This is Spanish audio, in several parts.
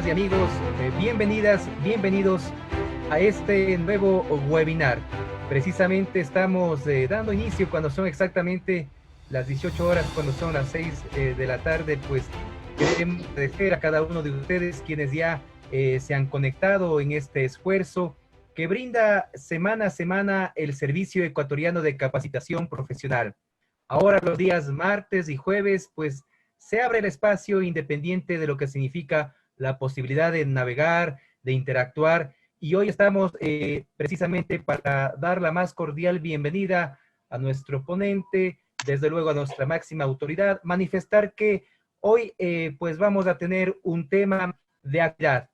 amigas y amigos, bienvenidas, bienvenidos a este nuevo webinar. Precisamente estamos dando inicio cuando son exactamente las 18 horas, cuando son las 6 de la tarde, pues queremos agradecer a cada uno de ustedes quienes ya se han conectado en este esfuerzo que brinda semana a semana el Servicio Ecuatoriano de Capacitación Profesional. Ahora los días martes y jueves, pues se abre el espacio independiente de lo que significa la posibilidad de navegar, de interactuar, y hoy estamos precisamente para dar la más cordial bienvenida a nuestro ponente, desde luego a nuestra máxima autoridad, manifestar que hoy pues vamos a tener un tema de actualidad.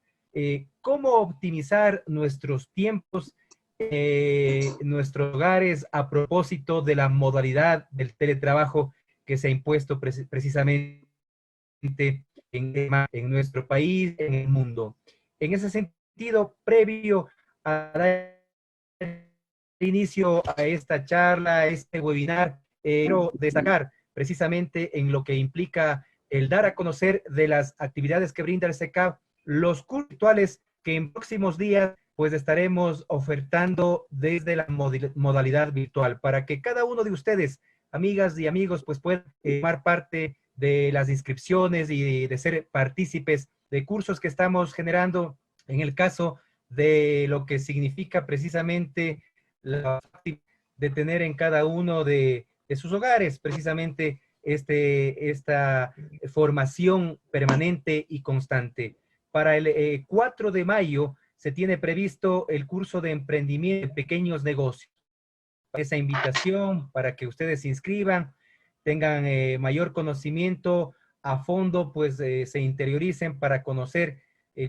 ¿Cómo optimizar nuestros tiempos, nuestros hogares a propósito de la modalidad del teletrabajo que se ha impuesto precisamente en nuestro país, en el mundo? En ese sentido, previo a dar inicio a esta charla, a este webinar, quiero destacar precisamente en lo que implica el dar a conocer de las actividades que brinda el SECAF, los cursos virtuales que en próximos días pues estaremos ofertando desde la modalidad virtual para que cada uno de ustedes, amigas y amigos, pues puedan tomar parte de las inscripciones y de ser partícipes de cursos que estamos generando en el caso de lo que significa precisamente la de tener en cada uno de sus hogares precisamente esta formación permanente y constante. Para el 4 de mayo se tiene previsto el curso de emprendimiento de pequeños negocios. Esa invitación para que ustedes se inscriban, tengan mayor conocimiento a fondo, pues se interioricen para conocer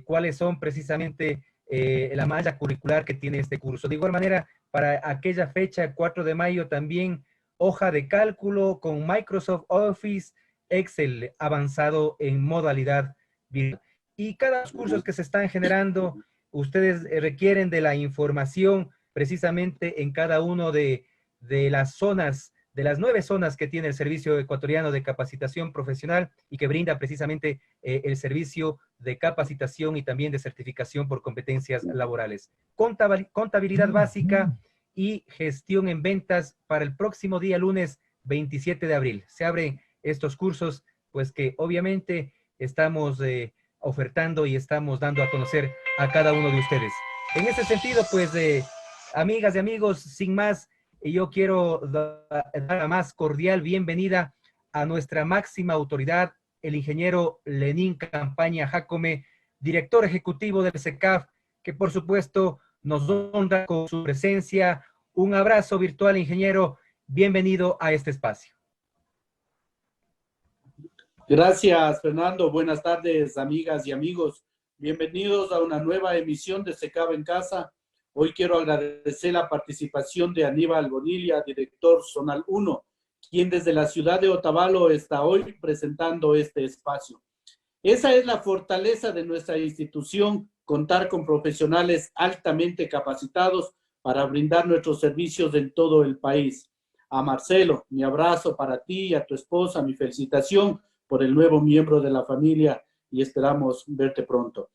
cuáles son precisamente la malla curricular que tiene este curso. De igual manera, para aquella fecha, 4 de mayo, también hoja de cálculo con Microsoft Office, Excel avanzado en modalidad virtual. Y cada los cursos que se están generando, ustedes requieren de la información precisamente en cada uno de las zonas, de las 9 zonas que tiene el Servicio Ecuatoriano de Capacitación Profesional y que brinda precisamente el servicio de capacitación y también de certificación por competencias laborales. Contabilidad básica y gestión en ventas para el próximo día lunes 27 de abril. Se abren estos cursos, pues que obviamente estamos ofertando y estamos dando a conocer a cada uno de ustedes. En ese sentido, pues, amigas y amigos, sin más, yo quiero dar la más cordial bienvenida a nuestra máxima autoridad, el ingeniero Lenín Campaña Jácome, director ejecutivo del SECAF, que por supuesto nos honra con su presencia. Un abrazo virtual, ingeniero. Bienvenido a este espacio. Gracias, Fernando. Buenas tardes, amigas y amigos. Bienvenidos a una nueva emisión de SECAF en Casa. Hoy quiero agradecer la participación de Aníbal Bonilla, director Zonal 1, quien desde la ciudad de Otavalo está hoy presentando este espacio. Esa es la fortaleza de nuestra institución, contar con profesionales altamente capacitados para brindar nuestros servicios en todo el país. A Marcelo, mi abrazo para ti y a tu esposa, mi felicitación por el nuevo miembro de la familia y esperamos verte pronto.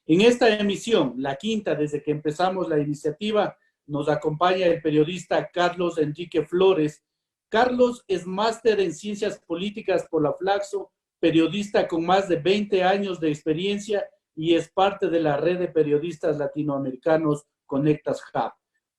En esta emisión, la quinta desde que empezamos la iniciativa, nos acompaña el periodista Carlos Enrique Flores. Carlos es máster en Ciencias Políticas por la Flaxo, periodista con más de 20 años de experiencia y es parte de la red de periodistas latinoamericanos Conectas Hub.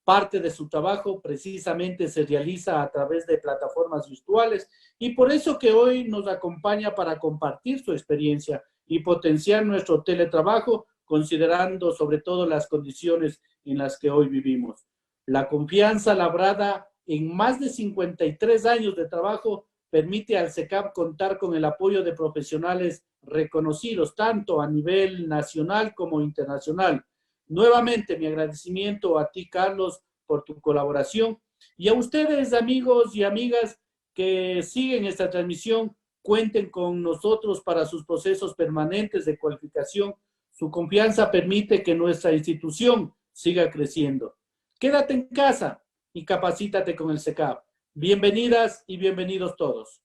Parte de su trabajo precisamente se realiza a través de plataformas virtuales y por eso que hoy nos acompaña para compartir su experiencia y potenciar nuestro teletrabajo, considerando sobre todo las condiciones en las que hoy vivimos. La confianza labrada en más de 53 años de trabajo permite al SECAF contar con el apoyo de profesionales reconocidos tanto a nivel nacional como internacional. Nuevamente, mi agradecimiento a ti, Carlos, por tu colaboración y a ustedes, amigos y amigas que siguen esta transmisión, cuenten con nosotros para sus procesos permanentes de cualificación. Su confianza permite que nuestra institución siga creciendo. Quédate en casa y capacítate con el SECAF. Bienvenidas y bienvenidos todos.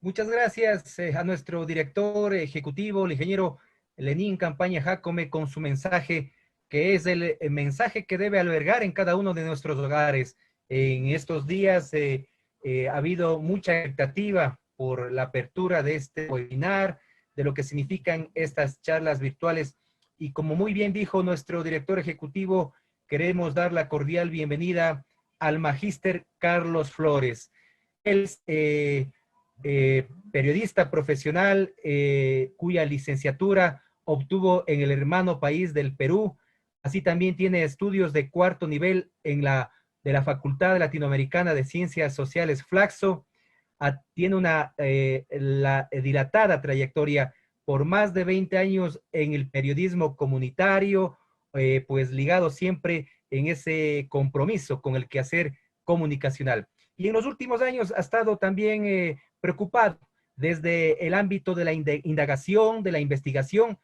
Muchas gracias a nuestro director ejecutivo, el ingeniero Lenín Campaña Jacome, con su mensaje, que es el mensaje que debe albergar en cada uno de nuestros hogares. En estos días ha habido mucha expectativa por la apertura de este webinar, de lo que significan estas charlas virtuales. Y como muy bien dijo nuestro director ejecutivo, queremos dar la cordial bienvenida al magíster Carlos Flores. Él es periodista profesional cuya licenciatura obtuvo en el hermano país del Perú. Así también tiene estudios de cuarto nivel de la Facultad Latinoamericana de Ciencias Sociales Flaxo. Tiene una dilatada trayectoria por más de 20 años en el periodismo comunitario, pues ligado siempre en ese compromiso con el quehacer comunicacional. Y en los últimos años ha estado también preocupado desde el ámbito de la indagación, de la investigación,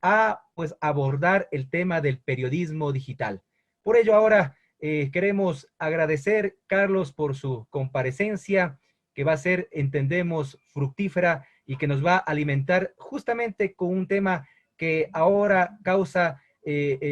a pues abordar el tema del periodismo digital. Por ello ahora queremos agradecer, Carlos, por su comparecencia, que va a ser, entendemos, fructífera y que nos va a alimentar justamente con un tema que ahora causa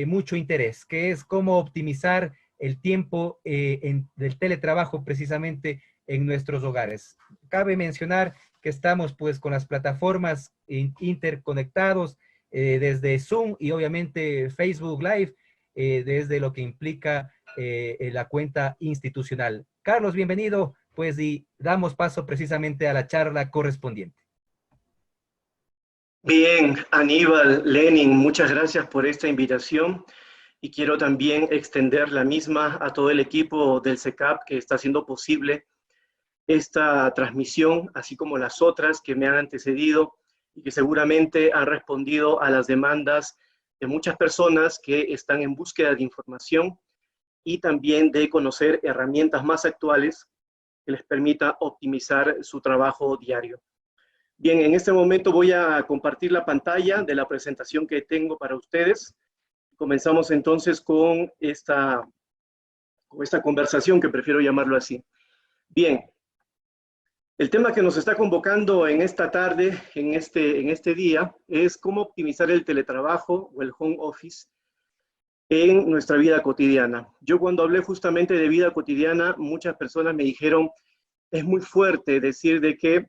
mucho interés, que es cómo optimizar el tiempo del teletrabajo precisamente en nuestros hogares. Cabe mencionar que estamos pues con las plataformas interconectados desde Zoom y obviamente Facebook Live, desde lo que implica la cuenta institucional. Carlos, bienvenido, pues y damos paso precisamente a la charla correspondiente. Bien, Aníbal, Lenin, muchas gracias por esta invitación y quiero también extender la misma a todo el equipo del CECAP que está haciendo posible esta transmisión, así como las otras que me han antecedido y que seguramente han respondido a las demandas de muchas personas que están en búsqueda de información y también de conocer herramientas más actuales que les permita optimizar su trabajo diario. Bien, en este momento voy a compartir la pantalla de la presentación que tengo para ustedes. Comenzamos entonces con esta conversación, que prefiero llamarlo así. Bien, el tema que nos está convocando en esta tarde, en este día, es cómo optimizar el teletrabajo o el home office en nuestra vida cotidiana. Yo cuando hablé justamente de vida cotidiana, muchas personas me dijeron, es muy fuerte decir de que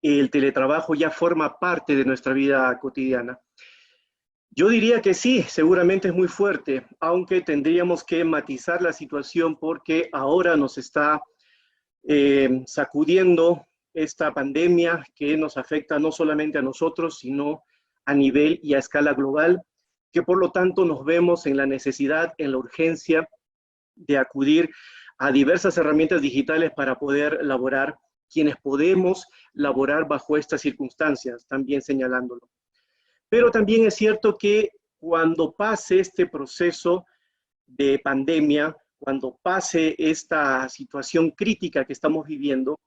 el teletrabajo ya forma parte de nuestra vida cotidiana. Yo diría que sí, seguramente es muy fuerte, aunque tendríamos que matizar la situación porque ahora nos está sacudiendo esta pandemia que nos afecta no solamente a nosotros, sino a nivel y a escala global, que por lo tanto nos vemos en la necesidad, en la urgencia de acudir a diversas herramientas digitales para poder laborar, quienes podemos laborar bajo estas circunstancias, también señalándolo. Pero también es cierto que cuando pase este proceso de pandemia, cuando pase esta situación crítica que estamos viviendo,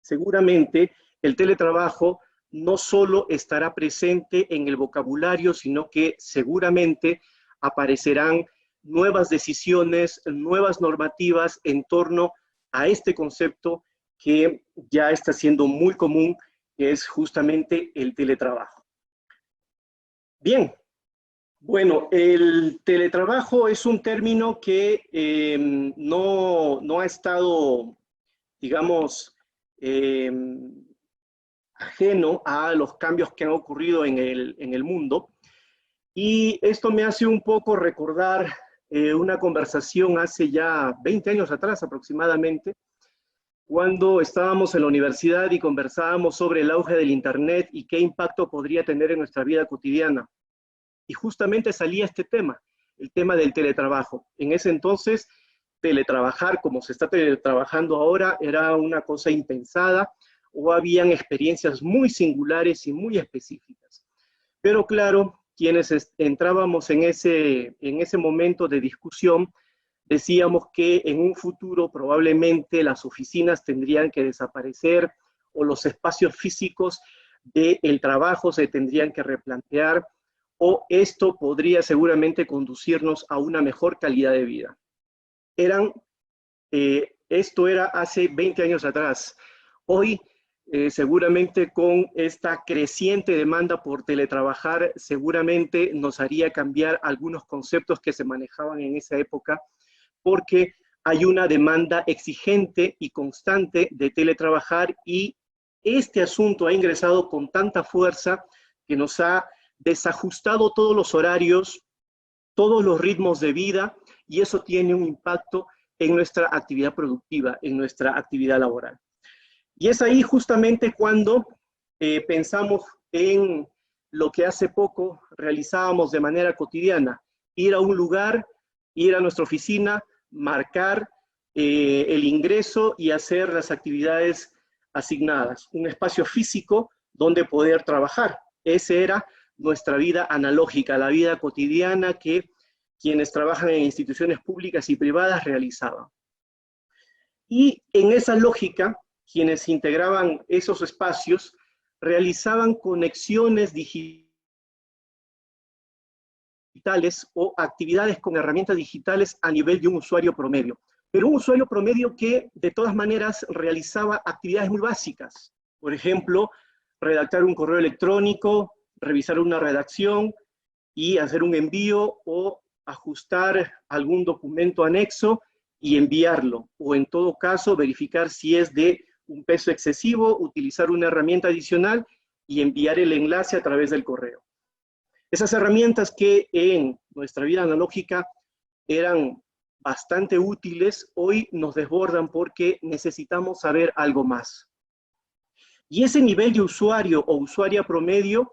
seguramente el teletrabajo no solo estará presente en el vocabulario, sino que seguramente aparecerán nuevas decisiones, nuevas normativas en torno a este concepto que ya está siendo muy común, que es justamente el teletrabajo. Bien, bueno, el teletrabajo es un término que no ha estado, digamos, ajeno a los cambios que han ocurrido en el mundo. Y esto me hace un poco recordar una conversación hace ya 20 años atrás aproximadamente, cuando estábamos en la universidad y conversábamos sobre el auge del Internet y qué impacto podría tener en nuestra vida cotidiana. Y justamente salía este tema, el tema del teletrabajo. En ese entonces, teletrabajar como se está teletrabajando ahora era una cosa impensada o habían experiencias muy singulares y muy específicas. Pero claro, quienes entrábamos en ese momento de discusión, decíamos que en un futuro probablemente las oficinas tendrían que desaparecer o los espacios físicos del trabajo se tendrían que replantear o esto podría seguramente conducirnos a una mejor calidad de vida. Esto era hace 20 años atrás. Hoy seguramente con esta creciente demanda por teletrabajar, seguramente nos haría cambiar algunos conceptos que se manejaban en esa época, porque hay una demanda exigente y constante de teletrabajar y este asunto ha ingresado con tanta fuerza que nos ha desajustado todos los horarios, todos los ritmos de vida y eso tiene un impacto en nuestra actividad productiva, en nuestra actividad laboral. Y es ahí justamente cuando pensamos en lo que hace poco realizábamos de manera cotidiana, ir a un lugar, ir a nuestra oficina, marcar el ingreso y hacer las actividades asignadas, un espacio físico donde poder trabajar. Esa era nuestra vida analógica, la vida cotidiana que quienes trabajan en instituciones públicas y privadas realizaban. Y en esa lógica, quienes integraban esos espacios realizaban conexiones digitales o actividades con herramientas digitales a nivel de un usuario promedio. Pero un usuario promedio que de todas maneras realizaba actividades muy básicas. Por ejemplo, redactar un correo electrónico, revisar una redacción y hacer un envío o ajustar algún documento anexo y enviarlo. O en todo caso, verificar si es de un peso excesivo, utilizar una herramienta adicional y enviar el enlace a través del correo. Esas herramientas que en nuestra vida analógica eran bastante útiles, hoy nos desbordan porque necesitamos saber algo más. Y ese nivel de usuario o usuaria promedio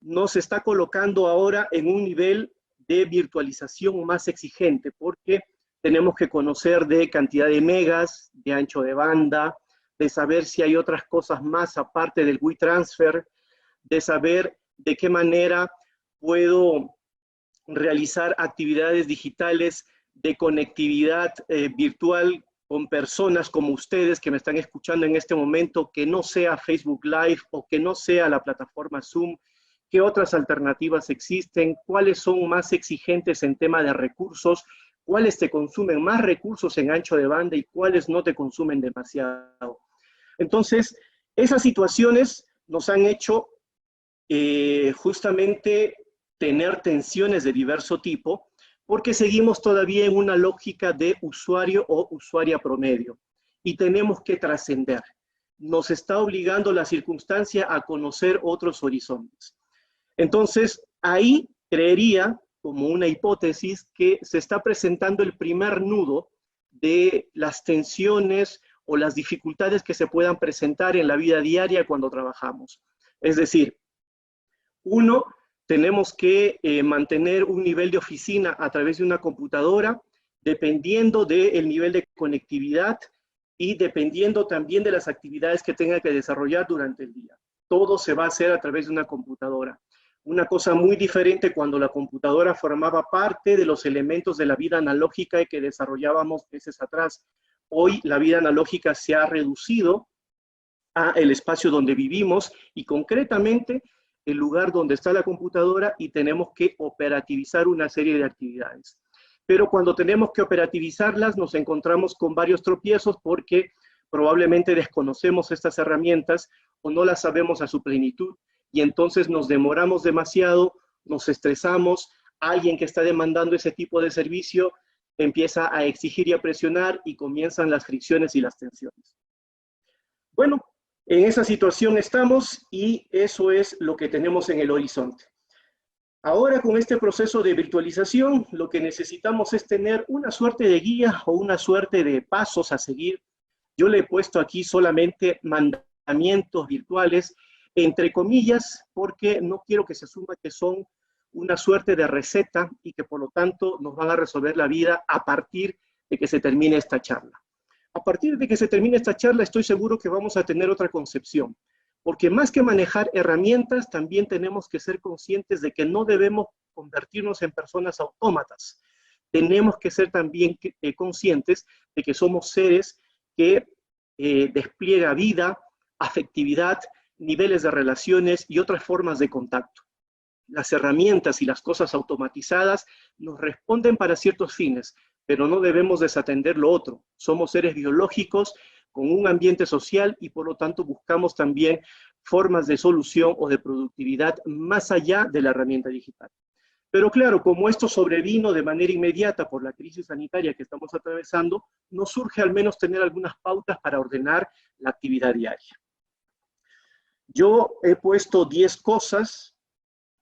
nos está colocando ahora en un nivel de virtualización más exigente, porque tenemos que conocer de cantidad de megas, de ancho de banda, de saber si hay otras cosas más aparte del WeTransfer, de saber de qué manera puedo realizar actividades digitales de conectividad virtual con personas como ustedes que me están escuchando en este momento, que no sea Facebook Live o que no sea la plataforma Zoom, qué otras alternativas existen, cuáles son más exigentes en tema de recursos, cuáles te consumen más recursos en ancho de banda y cuáles no te consumen demasiado. Entonces, esas situaciones nos han hecho justamente tener tensiones de diverso tipo, porque seguimos todavía en una lógica de usuario o usuaria promedio, y tenemos que trascender. Nos está obligando la circunstancia a conocer otros horizontes. Entonces, ahí creería, como una hipótesis, que se está presentando el primer nudo de las tensiones o las dificultades que se puedan presentar en la vida diaria cuando trabajamos. Es decir, uno, tenemos que mantener un nivel de oficina a través de una computadora, dependiendo del nivel de conectividad y dependiendo también de las actividades que tenga que desarrollar durante el día. Todo se va a hacer a través de una computadora. Una cosa muy diferente cuando la computadora formaba parte de los elementos de la vida analógica que desarrollábamos meses atrás. Hoy la vida analógica se ha reducido a el espacio donde vivimos y concretamente el lugar donde está la computadora y tenemos que operativizar una serie de actividades. Pero cuando tenemos que operativizarlas nos encontramos con varios tropiezos porque probablemente desconocemos estas herramientas o no las sabemos a su plenitud y entonces nos demoramos demasiado, nos estresamos, alguien que está demandando ese tipo de servicio empieza a exigir y a presionar y comienzan las fricciones y las tensiones. Bueno, en esa situación estamos y eso es lo que tenemos en el horizonte. Ahora con este proceso de virtualización, lo que necesitamos es tener una suerte de guía o una suerte de pasos a seguir. Yo le he puesto aquí solamente mandamientos virtuales, entre comillas, porque no quiero que se asuma que son una suerte de receta y que por lo tanto nos van a resolver la vida a partir de que se termine esta charla. A partir de que se termine esta charla estoy seguro que vamos a tener otra concepción, porque más que manejar herramientas, también tenemos que ser conscientes de que no debemos convertirnos en personas autómatas. Tenemos que ser también conscientes de que somos seres que despliega vida, afectividad, niveles de relaciones y otras formas de contacto. Las herramientas y las cosas automatizadas nos responden para ciertos fines, pero no debemos desatender lo otro. Somos seres biológicos con un ambiente social y por lo tanto buscamos también formas de solución o de productividad más allá de la herramienta digital. Pero claro, como esto sobrevino de manera inmediata por la crisis sanitaria que estamos atravesando, nos surge al menos tener algunas pautas para ordenar la actividad diaria. Yo he puesto 10 cosas,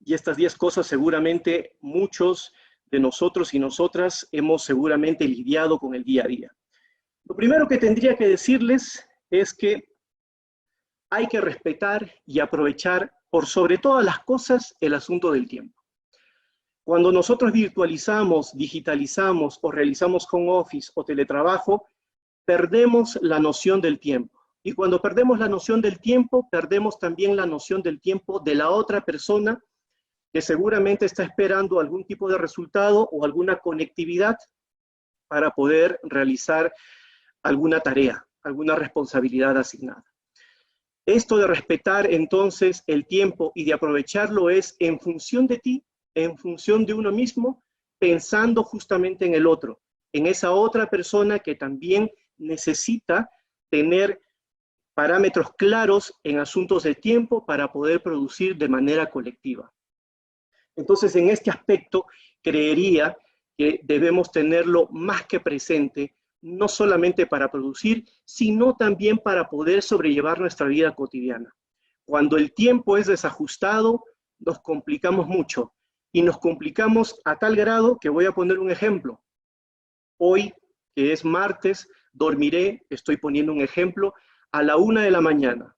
y estas 10 cosas seguramente muchos de nosotros y nosotras hemos seguramente lidiado con el día a día. Lo primero que tendría que decirles es que hay que respetar y aprovechar por sobre todas las cosas el asunto del tiempo. Cuando nosotros virtualizamos, digitalizamos o realizamos home office o teletrabajo, perdemos la noción del tiempo. Y cuando perdemos la noción del tiempo, perdemos también la noción del tiempo de la otra persona que seguramente está esperando algún tipo de resultado o alguna conectividad para poder realizar alguna tarea, alguna responsabilidad asignada. Esto de respetar entonces el tiempo y de aprovecharlo es en función de ti, en función de uno mismo, pensando justamente en el otro, en esa otra persona que también necesita tener parámetros claros en asuntos de tiempo para poder producir de manera colectiva. Entonces, en este aspecto, creería que debemos tenerlo más que presente, no solamente para producir, sino también para poder sobrellevar nuestra vida cotidiana. Cuando el tiempo es desajustado, nos complicamos mucho. Y nos complicamos a tal grado que voy a poner un ejemplo. Hoy, que es martes, dormiré, estoy poniendo un ejemplo, a la 1 de la mañana.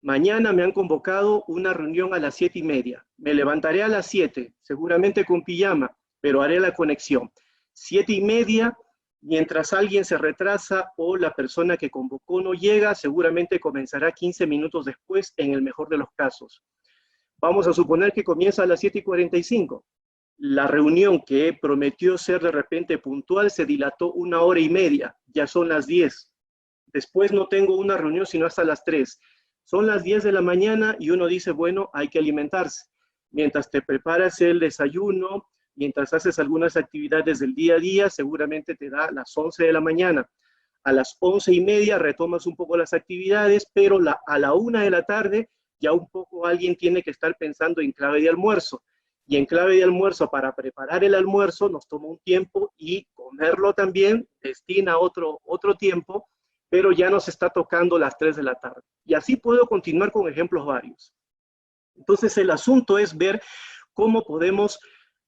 Mañana me han convocado una reunión a las 7:30. Me levantaré a las 7, seguramente con pijama, pero haré la conexión. 7:30, mientras alguien se retrasa o la persona que convocó no llega, seguramente comenzará 15 minutos después, en el mejor de los casos. Vamos a suponer que comienza a las 7:45. La reunión que prometió ser de repente puntual se dilató 1 hora y media, ya son las 10. Después no tengo una reunión sino hasta las 3. Son las 10 de la mañana y uno dice, bueno, hay que alimentarse. Mientras te preparas el desayuno, mientras haces algunas actividades del día a día, seguramente te da las 11 de la mañana. A las 11:30 retomas un poco las actividades, pero a la 1 de la tarde ya un poco alguien tiene que estar pensando en clave de almuerzo. Y en clave de almuerzo, para preparar el almuerzo, nos toma un tiempo y comerlo también destina otro tiempo, pero ya nos está tocando las 3 de la tarde. Y así puedo continuar con ejemplos varios. Entonces, el asunto es ver cómo podemos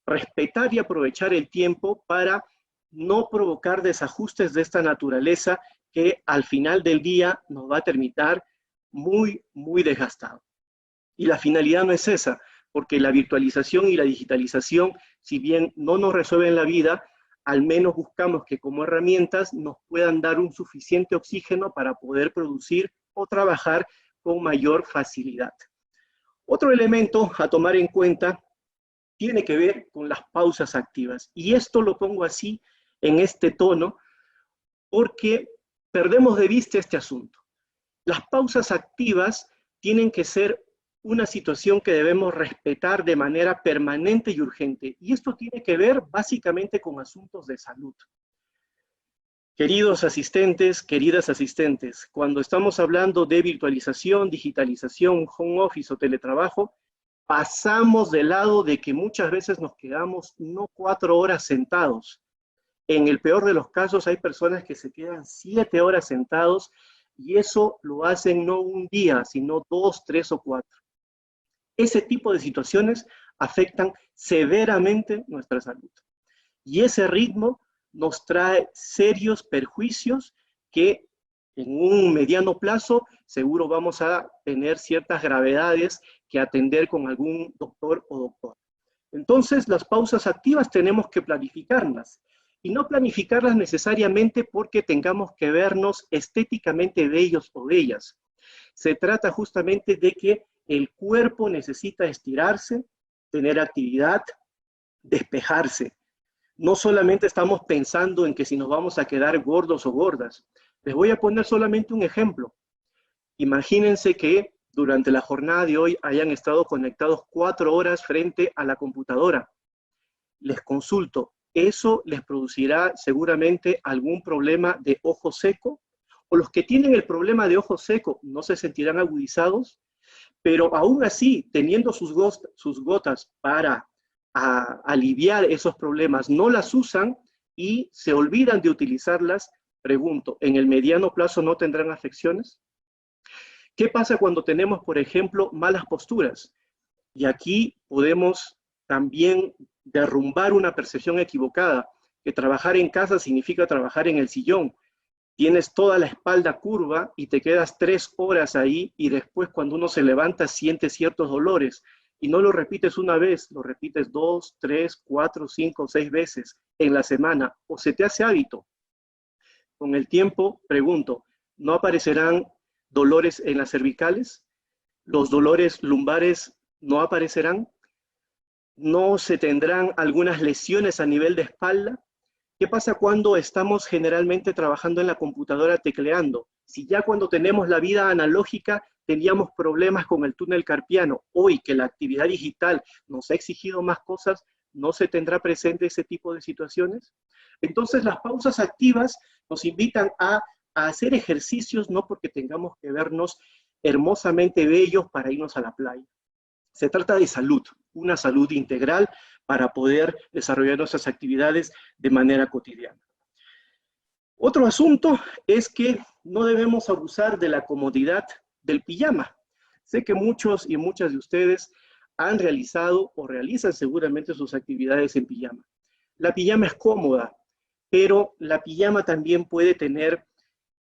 respetar y aprovechar el tiempo para no provocar desajustes de esta naturaleza que al final del día nos va a terminar muy, muy desgastado. Y la finalidad no es esa, porque la virtualización y la digitalización, si bien no nos resuelven la vida, al menos buscamos que como herramientas nos puedan dar un suficiente oxígeno para poder producir o trabajar con mayor facilidad. Otro elemento a tomar en cuenta tiene que ver con las pausas activas. Y esto lo pongo así, en este tono, porque perdemos de vista este asunto. Las pausas activas tienen que ser una situación que debemos respetar de manera permanente y urgente. Y esto tiene que ver básicamente con asuntos de salud. Queridos asistentes, queridas asistentes, cuando estamos hablando de virtualización, digitalización, home office o teletrabajo, pasamos del lado de que muchas veces nos quedamos no 4 horas sentados. En el peor de los casos hay personas que se quedan 7 horas sentados y eso lo hacen no un día, sino 2, 3 o 4. Ese tipo de situaciones afectan severamente nuestra salud. Y ese ritmo nos trae serios perjuicios que en un mediano plazo seguro vamos a tener ciertas gravedades que atender con algún doctor o doctora. Entonces, las pausas activas tenemos que planificarlas. Y no planificarlas necesariamente porque tengamos que vernos estéticamente bellos o bellas. Se trata justamente de que el cuerpo necesita estirarse, tener actividad, despejarse. No solamente estamos pensando en que si nos vamos a quedar gordos o gordas. Les voy a poner solamente un ejemplo. Imagínense que durante la jornada de hoy hayan estado conectados 4 horas frente a la computadora. Les consulto, ¿eso les producirá seguramente algún problema de ojo seco o los que tienen el problema de ojo seco no se sentirán agudizados, pero aún así, teniendo sus gotas para aliviar esos problemas, no las usan y se olvidan de utilizarlas. Pregunto, ¿en el mediano plazo no tendrán afecciones? ¿Qué pasa cuando tenemos, por ejemplo, malas posturas? Y aquí podemos también derrumbar una percepción equivocada, que trabajar en casa significa trabajar en el sillón. Tienes toda la espalda curva y te quedas 3 horas ahí y después cuando uno se levanta siente ciertos dolores. Y no lo repites una vez, lo repites 2, 3, 4, 5, 6 veces en la semana o se te hace hábito. Con el tiempo, pregunto, ¿no aparecerán dolores en las cervicales? ¿Los dolores lumbares no aparecerán? ¿No se tendrán algunas lesiones a nivel de espalda? ¿Qué pasa cuando estamos generalmente trabajando en la computadora tecleando? Si ya cuando tenemos la vida analógica teníamos problemas con el túnel carpiano, hoy que la actividad digital nos ha exigido más cosas, ¿no se tendrá presente ese tipo de situaciones? Entonces las pausas activas nos invitan a hacer ejercicios no porque tengamos que vernos hermosamente bellos para irnos a la playa. Se trata de salud, una salud integral para poder desarrollar nuestras actividades de manera cotidiana. Otro asunto es que no debemos abusar de la comodidad del pijama. Sé que muchos y muchas de ustedes han realizado o realizan seguramente sus actividades en pijama. La pijama es cómoda, pero la pijama también puede tener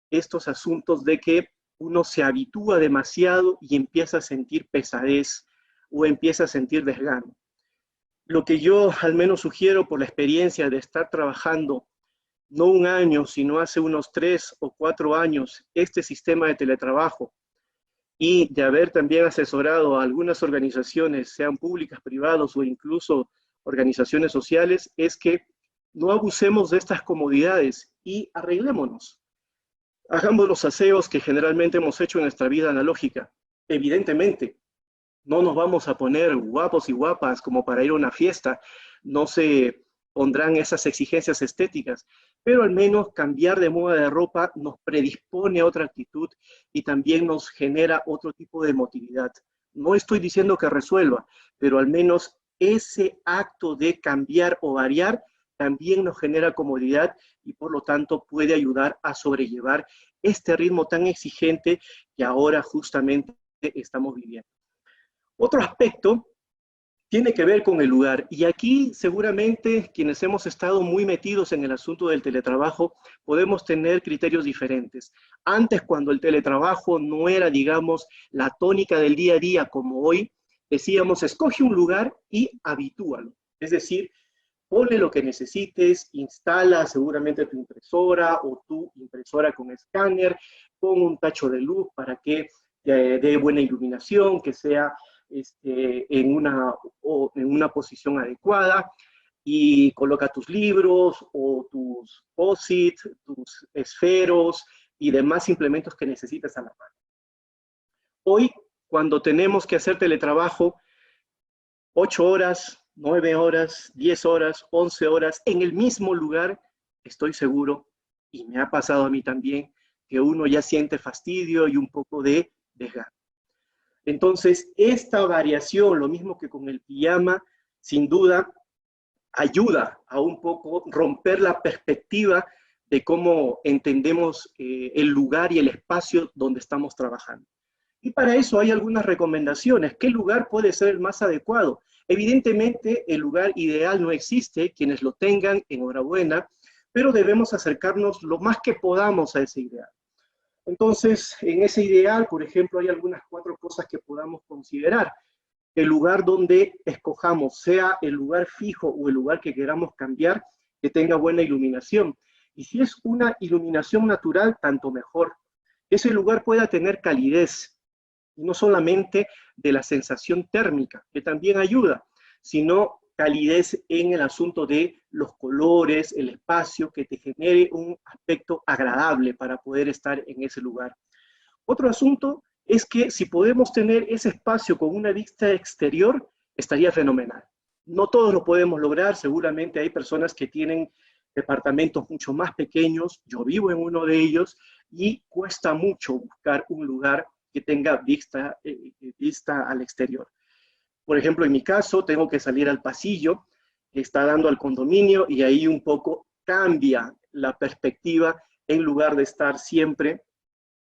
estos asuntos de que uno se habitúa demasiado y empieza a sentir pesadez o empieza a sentir desgano. Lo que yo al menos sugiero por la experiencia de estar trabajando no un año, sino hace unos 3 o 4 años, este sistema de teletrabajo y de haber también asesorado a algunas organizaciones, sean públicas, privadas o incluso organizaciones sociales, es que no abusemos de estas comodidades y arreglémonos. Hagamos los aseos que generalmente hemos hecho en nuestra vida analógica. Evidentemente, no nos vamos a poner guapos y guapas como para ir a una fiesta, no se pondrán esas exigencias estéticas, pero al menos cambiar de moda de ropa nos predispone a otra actitud y también nos genera otro tipo de emotividad. No estoy diciendo que resuelva, pero al menos ese acto de cambiar o variar también nos genera comodidad y por lo tanto puede ayudar a sobrellevar este ritmo tan exigente que ahora justamente estamos viviendo. Otro aspecto tiene que ver con el lugar, y aquí seguramente quienes hemos estado muy metidos en el asunto del teletrabajo podemos tener criterios diferentes. Antes, cuando el teletrabajo no era, digamos, la tónica del día a día como hoy, decíamos, escoge un lugar y habitúalo. Es decir, ponle lo que necesites, instala seguramente tu impresora o tu impresora con escáner, pon un tacho de luz para que dé buena iluminación, que sea en una posición adecuada y coloca tus libros o tus post-it, tus esferos y demás implementos que necesitas a la mano. Hoy, cuando tenemos que hacer teletrabajo, 8 horas, 9 horas, 10 horas, 11 horas, en el mismo lugar, estoy seguro, y me ha pasado a mí también, que uno ya siente fastidio y un poco de desgano. Entonces, esta variación, lo mismo que con el pijama, sin duda, ayuda a un poco romper la perspectiva de cómo entendemos el lugar y el espacio donde estamos trabajando. Y para eso hay algunas recomendaciones. ¿Qué lugar puede ser el más adecuado? Evidentemente, el lugar ideal no existe. Quienes lo tengan, enhorabuena, pero debemos acercarnos lo más que podamos a ese ideal. Entonces, en ese ideal, por ejemplo, hay algunas 4 cosas que podamos considerar. El lugar donde escojamos, sea el lugar fijo o el lugar que queramos cambiar, que tenga buena iluminación. Y si es una iluminación natural, tanto mejor. Ese lugar pueda tener calidez, y no solamente de la sensación térmica, que también ayuda, sino calidez en el asunto de los colores, el espacio, que te genere un aspecto agradable para poder estar en ese lugar. Otro asunto es que si podemos tener ese espacio con una vista exterior, estaría fenomenal. No todos lo podemos lograr, seguramente hay personas que tienen departamentos mucho más pequeños, yo vivo en uno de ellos, y cuesta mucho buscar un lugar que tenga vista al exterior. Por ejemplo, en mi caso, tengo que salir al pasillo que está dando al condominio y ahí un poco cambia la perspectiva en lugar de estar siempre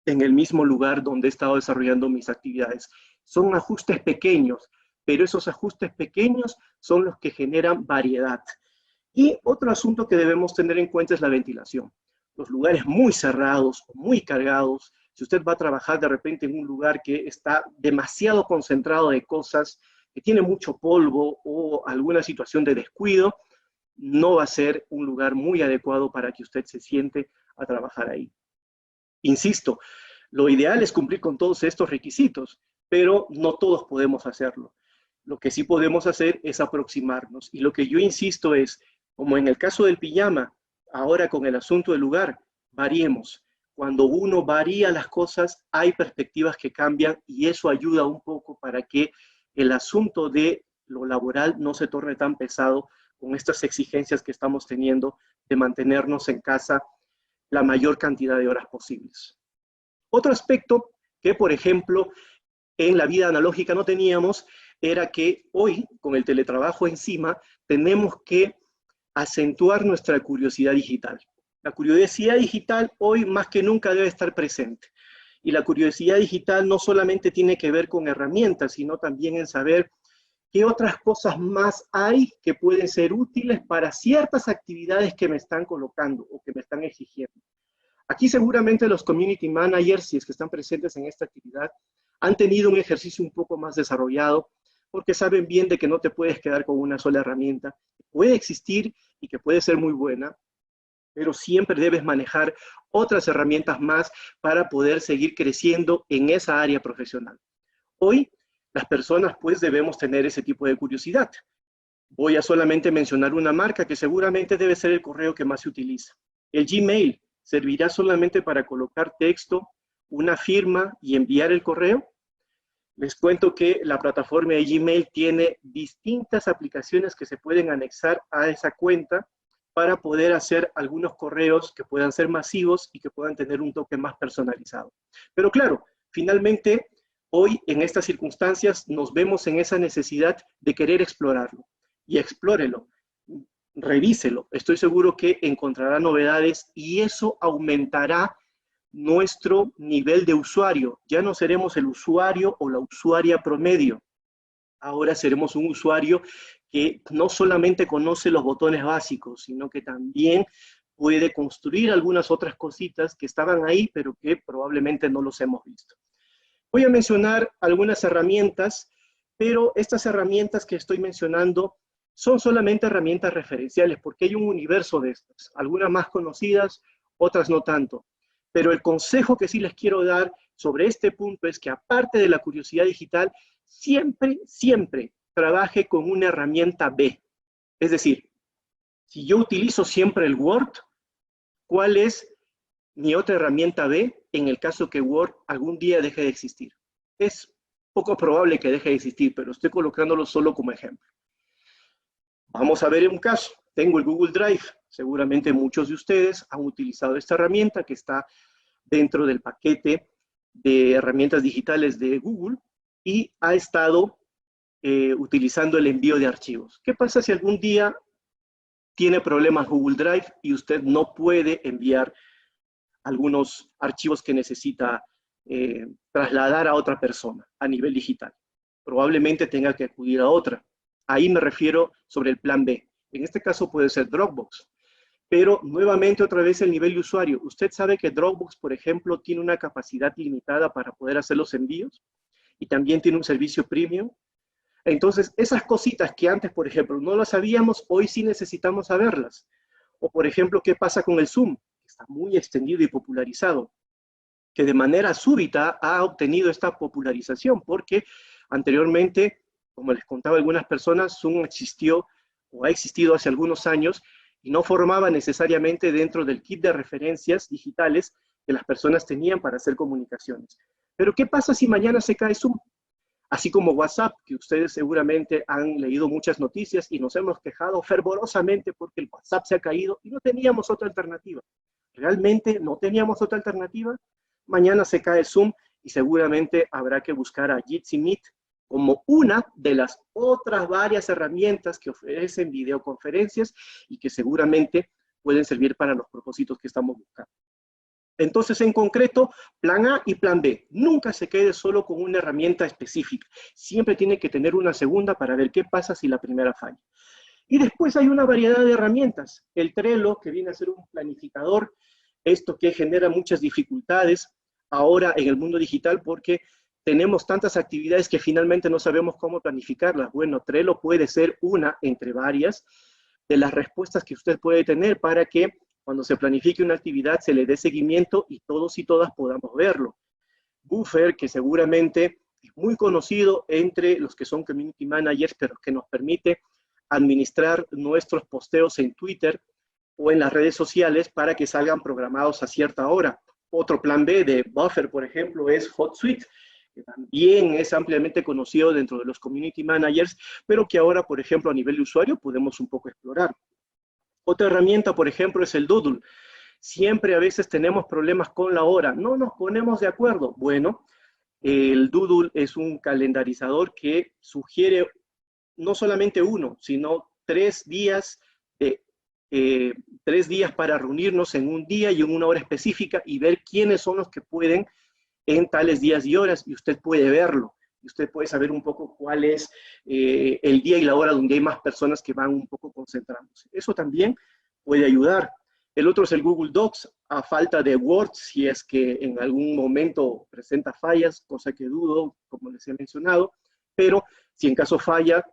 en el mismo lugar donde he estado desarrollando mis actividades. Son ajustes pequeños, pero esos ajustes pequeños son los que generan variedad. Y otro asunto que debemos tener en cuenta es la ventilación. Los lugares muy cerrados, muy cargados, si usted va a trabajar de repente en un lugar que está demasiado concentrado de cosas, que tiene mucho polvo o alguna situación de descuido, no va a ser un lugar muy adecuado para que usted se siente a trabajar ahí. Insisto, lo ideal es cumplir con todos estos requisitos, pero no todos podemos hacerlo. Lo que sí podemos hacer es aproximarnos. Y lo que yo insisto es, como en el caso del pijama, ahora con el asunto del lugar, variemos. Cuando uno varía las cosas, hay perspectivas que cambian y eso ayuda un poco para que el asunto de lo laboral no se torne tan pesado con estas exigencias que estamos teniendo de mantenernos en casa la mayor cantidad de horas posibles. Otro aspecto que, por ejemplo, en la vida analógica no teníamos, era que hoy, con el teletrabajo encima, tenemos que acentuar nuestra curiosidad digital. La curiosidad digital hoy más que nunca debe estar presente. Y la curiosidad digital no solamente tiene que ver con herramientas, sino también en saber qué otras cosas más hay que pueden ser útiles para ciertas actividades que me están colocando o que me están exigiendo. Aquí seguramente los community managers, si es que están presentes en esta actividad, han tenido un ejercicio un poco más desarrollado porque saben bien de que no te puedes quedar con una sola herramienta. Puede existir y que puede ser muy buena, pero siempre debes manejar otras herramientas más para poder seguir creciendo en esa área profesional. Hoy, las personas pues debemos tener ese tipo de curiosidad. Voy a solamente mencionar una marca que seguramente debe ser el correo que más se utiliza. El Gmail servirá solamente para colocar texto, una firma y enviar el correo. Les cuento que la plataforma de Gmail tiene distintas aplicaciones que se pueden anexar a esa cuenta para poder hacer algunos correos que puedan ser masivos y que puedan tener un toque más personalizado. Pero claro, finalmente, hoy en estas circunstancias nos vemos en esa necesidad de querer explorarlo. Y explórelo, revíselo. Estoy seguro que encontrará novedades y eso aumentará nuestro nivel de usuario. Ya no seremos el usuario o la usuaria promedio. Ahora seremos un usuario que no solamente conoce los botones básicos, sino que también puede construir algunas otras cositas que estaban ahí, pero que probablemente no los hemos visto. Voy a mencionar algunas herramientas, pero estas herramientas que estoy mencionando son solamente herramientas referenciales, porque hay un universo de estas, algunas más conocidas, otras no tanto. Pero el consejo que sí les quiero dar sobre este punto es que aparte de la curiosidad digital, siempre trabaje con una herramienta B. Es decir, si yo utilizo siempre el Word, ¿cuál es mi otra herramienta B en el caso que Word algún día deje de existir? Es poco probable que deje de existir, pero estoy colocándolo solo como ejemplo. Vamos a ver un caso. Tengo el Google Drive. Seguramente muchos de ustedes han utilizado esta herramienta que está dentro del paquete de herramientas digitales de Google y ha estado utilizando el envío de archivos. ¿Qué pasa si algún día tiene problemas Google Drive y usted no puede enviar algunos archivos que necesita trasladar a otra persona a nivel digital? Probablemente tenga que acudir a otra. Ahí me refiero sobre el plan B. En este caso puede ser Dropbox. Pero nuevamente otra vez el nivel de usuario. Usted sabe que Dropbox, por ejemplo, tiene una capacidad limitada para poder hacer los envíos y también tiene un servicio premium. Entonces, esas cositas que antes, por ejemplo, no las sabíamos, hoy sí necesitamos saberlas. O, por ejemplo, ¿qué pasa con el Zoom? Que está muy extendido y popularizado, que de manera súbita ha obtenido esta popularización, porque anteriormente, como les contaba a algunas personas, Zoom existió o ha existido hace algunos años y no formaba necesariamente dentro del kit de referencias digitales que las personas tenían para hacer comunicaciones. Pero ¿qué pasa si mañana se cae Zoom? Así como WhatsApp, que ustedes seguramente han leído muchas noticias y nos hemos quejado fervorosamente porque el WhatsApp se ha caído y no teníamos otra alternativa. realmente no teníamos otra alternativa. Mañana se cae Zoom y seguramente habrá que buscar a Jitsi Meet como una de las otras varias herramientas que ofrecen videoconferencias y que seguramente pueden servir para los propósitos que estamos buscando. Entonces, en concreto, plan A y plan B. Nunca se quede solo con una herramienta específica. Siempre tiene que tener una segunda para ver qué pasa si la primera falla. Y después hay una variedad de herramientas. El Trello, que viene a ser un planificador, esto que genera muchas dificultades ahora en el mundo digital porque tenemos tantas actividades que finalmente no sabemos cómo planificarlas. Bueno, Trello puede ser una entre varias de las respuestas que usted puede tener para que cuando se planifique una actividad se le dé seguimiento y todos y todas podamos verlo. Buffer, que seguramente es muy conocido entre los que son community managers, pero que nos permite administrar nuestros posteos en Twitter o en las redes sociales para que salgan programados a cierta hora. Otro plan B de Buffer, por ejemplo, es HotSuite, que también es ampliamente conocido dentro de los community managers, pero que ahora, por ejemplo, a nivel de usuario podemos un poco explorar. Otra herramienta, por ejemplo, es el Doodle. Siempre a veces tenemos problemas con la hora, no nos ponemos de acuerdo. Bueno, el Doodle es un calendarizador que sugiere no solamente uno, sino 3 días, 3 días para reunirnos en un día y en una hora específica y ver quiénes son los que pueden en tales días y horas, y usted puede verlo. Y usted puede saber un poco cuál es el día y la hora donde hay más personas que van un poco concentrándose. Eso también puede ayudar. El otro es el Google Docs, a falta de Word, si es que en algún momento presenta fallas, cosa que dudo, como les he mencionado, pero si en caso falla,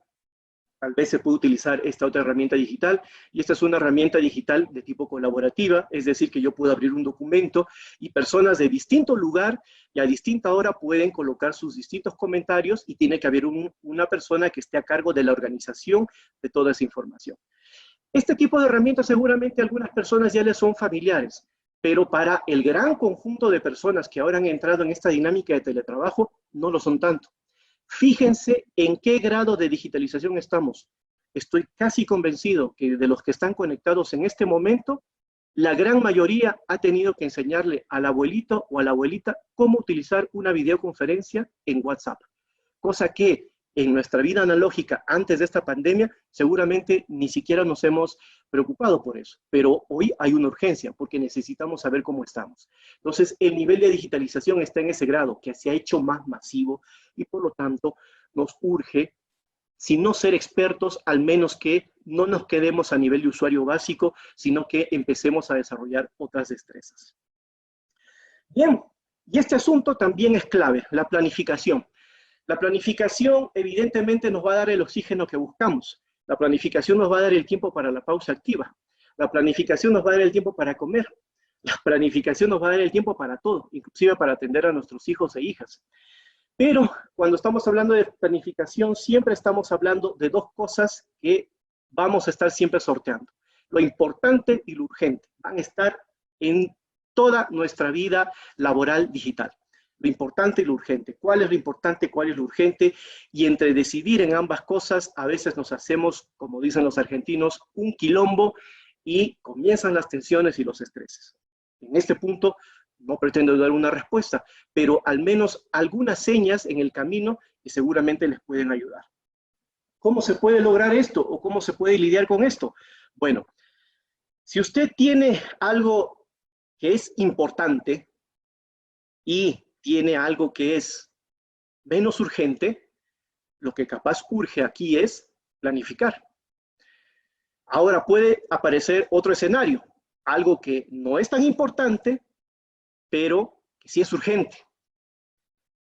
tal vez se puede utilizar esta otra herramienta digital, y esta es una herramienta digital de tipo colaborativa, es decir, que yo puedo abrir un documento y personas de distinto lugar y a distinta hora pueden colocar sus distintos comentarios y tiene que haber una persona que esté a cargo de la organización de toda esa información. Este tipo de herramientas seguramente a algunas personas ya les son familiares, pero para el gran conjunto de personas que ahora han entrado en esta dinámica de teletrabajo, no lo son tanto. Fíjense en qué grado de digitalización estamos. Estoy casi convencido que de los que están conectados en este momento, la gran mayoría ha tenido que enseñarle al abuelito o a la abuelita cómo utilizar una videoconferencia en WhatsApp. Cosa que en nuestra vida analógica antes de esta pandemia, seguramente ni siquiera nos hemos preocupado por eso. Pero hoy hay una urgencia porque necesitamos saber cómo estamos. Entonces, el nivel de digitalización está en ese grado, que se ha hecho más masivo y por lo tanto nos urge, si no ser expertos, al menos que no nos quedemos a nivel de usuario básico, sino que empecemos a desarrollar otras destrezas. Bien, y este asunto también es clave, la planificación. La planificación evidentemente nos va a dar el oxígeno que buscamos. La planificación nos va a dar el tiempo para la pausa activa. La planificación nos va a dar el tiempo para comer. La planificación nos va a dar el tiempo para todo, inclusive para atender a nuestros hijos e hijas. Pero cuando estamos hablando de planificación, siempre estamos hablando de dos cosas que vamos a estar siempre sorteando. Lo importante y lo urgente van a estar en toda nuestra vida laboral digital. Lo importante y lo urgente. ¿Cuál es lo importante? ¿Cuál es lo urgente? Y entre decidir en ambas cosas, a veces nos hacemos, como dicen los argentinos, un quilombo y comienzan las tensiones y los estreses. En este punto, no pretendo dar una respuesta, pero al menos algunas señas en el camino que seguramente les pueden ayudar. ¿Cómo se puede lograr esto? ¿O cómo se puede lidiar con esto? Bueno, si usted tiene algo que es importante y tiene algo que es menos urgente, lo que capaz urge aquí es planificar. Ahora puede aparecer otro escenario, algo que no es tan importante, pero que sí es urgente,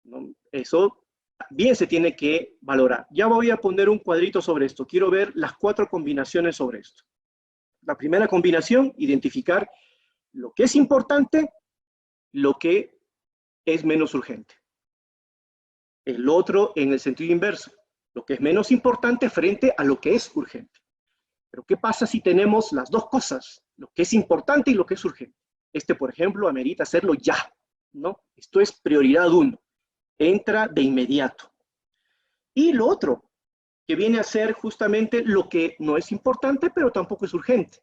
¿no? Eso también se tiene que valorar. Ya voy a poner un cuadrito sobre esto. Quiero ver las 4 combinaciones sobre esto. La primera combinación, identificar lo que es importante, lo que es menos urgente. El otro en el sentido inverso, lo que es menos importante frente a lo que es urgente. Pero ¿qué pasa si tenemos las dos cosas? Lo que es importante y lo que es urgente. Por ejemplo, amerita hacerlo ya, ¿no? Esto es prioridad 1. Entra de inmediato. Y lo otro, que viene a ser justamente lo que no es importante, pero tampoco es urgente.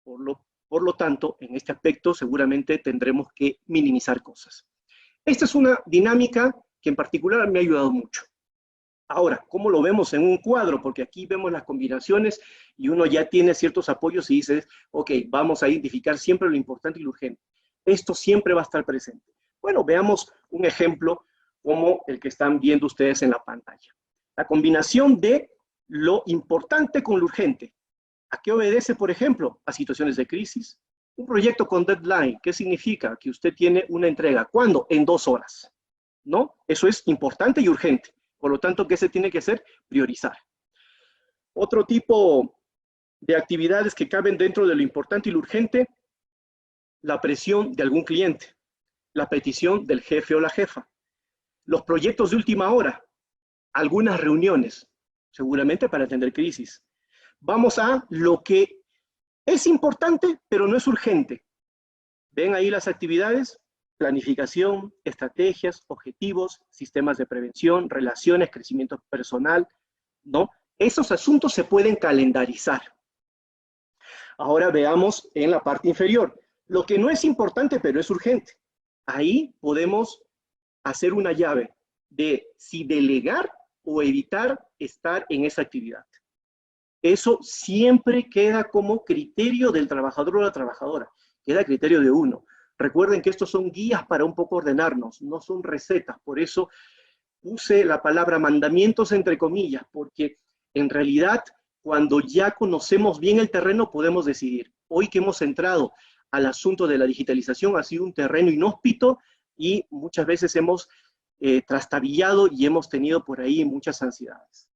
Por lo Por lo tanto, en este aspecto seguramente tendremos que minimizar cosas. Esta es una dinámica que en particular me ha ayudado mucho. Ahora, ¿cómo lo vemos en un cuadro? Porque aquí vemos las combinaciones y uno ya tiene ciertos apoyos y dice, ok, vamos a identificar siempre lo importante y lo urgente. Esto siempre va a estar presente. Bueno, veamos un ejemplo como el que están viendo ustedes en la pantalla. La combinación de lo importante con lo urgente. ¿A qué obedece, por ejemplo? A situaciones de crisis. Un proyecto con deadline, ¿qué significa? Que usted tiene una entrega. ¿Cuándo? En 2 horas. ¿No? Eso es importante y urgente. Por lo tanto, ¿qué se tiene que hacer? Priorizar. Otro tipo de actividades que caben dentro de lo importante y lo urgente, la presión de algún cliente, la petición del jefe o la jefa, los proyectos de última hora, algunas reuniones, seguramente para atender crisis. Vamos a lo que es importante, pero no es urgente. ¿Ven ahí las actividades? Planificación, estrategias, objetivos, sistemas de prevención, relaciones, crecimiento personal, ¿no? Esos asuntos se pueden calendarizar. Ahora veamos en la parte inferior, lo que no es importante, pero es urgente. Ahí podemos hacer una llave de si delegar o evitar estar en esa actividad. Eso siempre queda como criterio del trabajador o la trabajadora, queda a criterio de uno. Recuerden que estos son guías para un poco ordenarnos, no son recetas, por eso puse la palabra mandamientos entre comillas, porque en realidad cuando ya conocemos bien el terreno podemos decidir. Hoy que hemos entrado al asunto de la digitalización ha sido un terreno inhóspito y muchas veces hemos trastabillado y hemos tenido por ahí muchas ansiedades.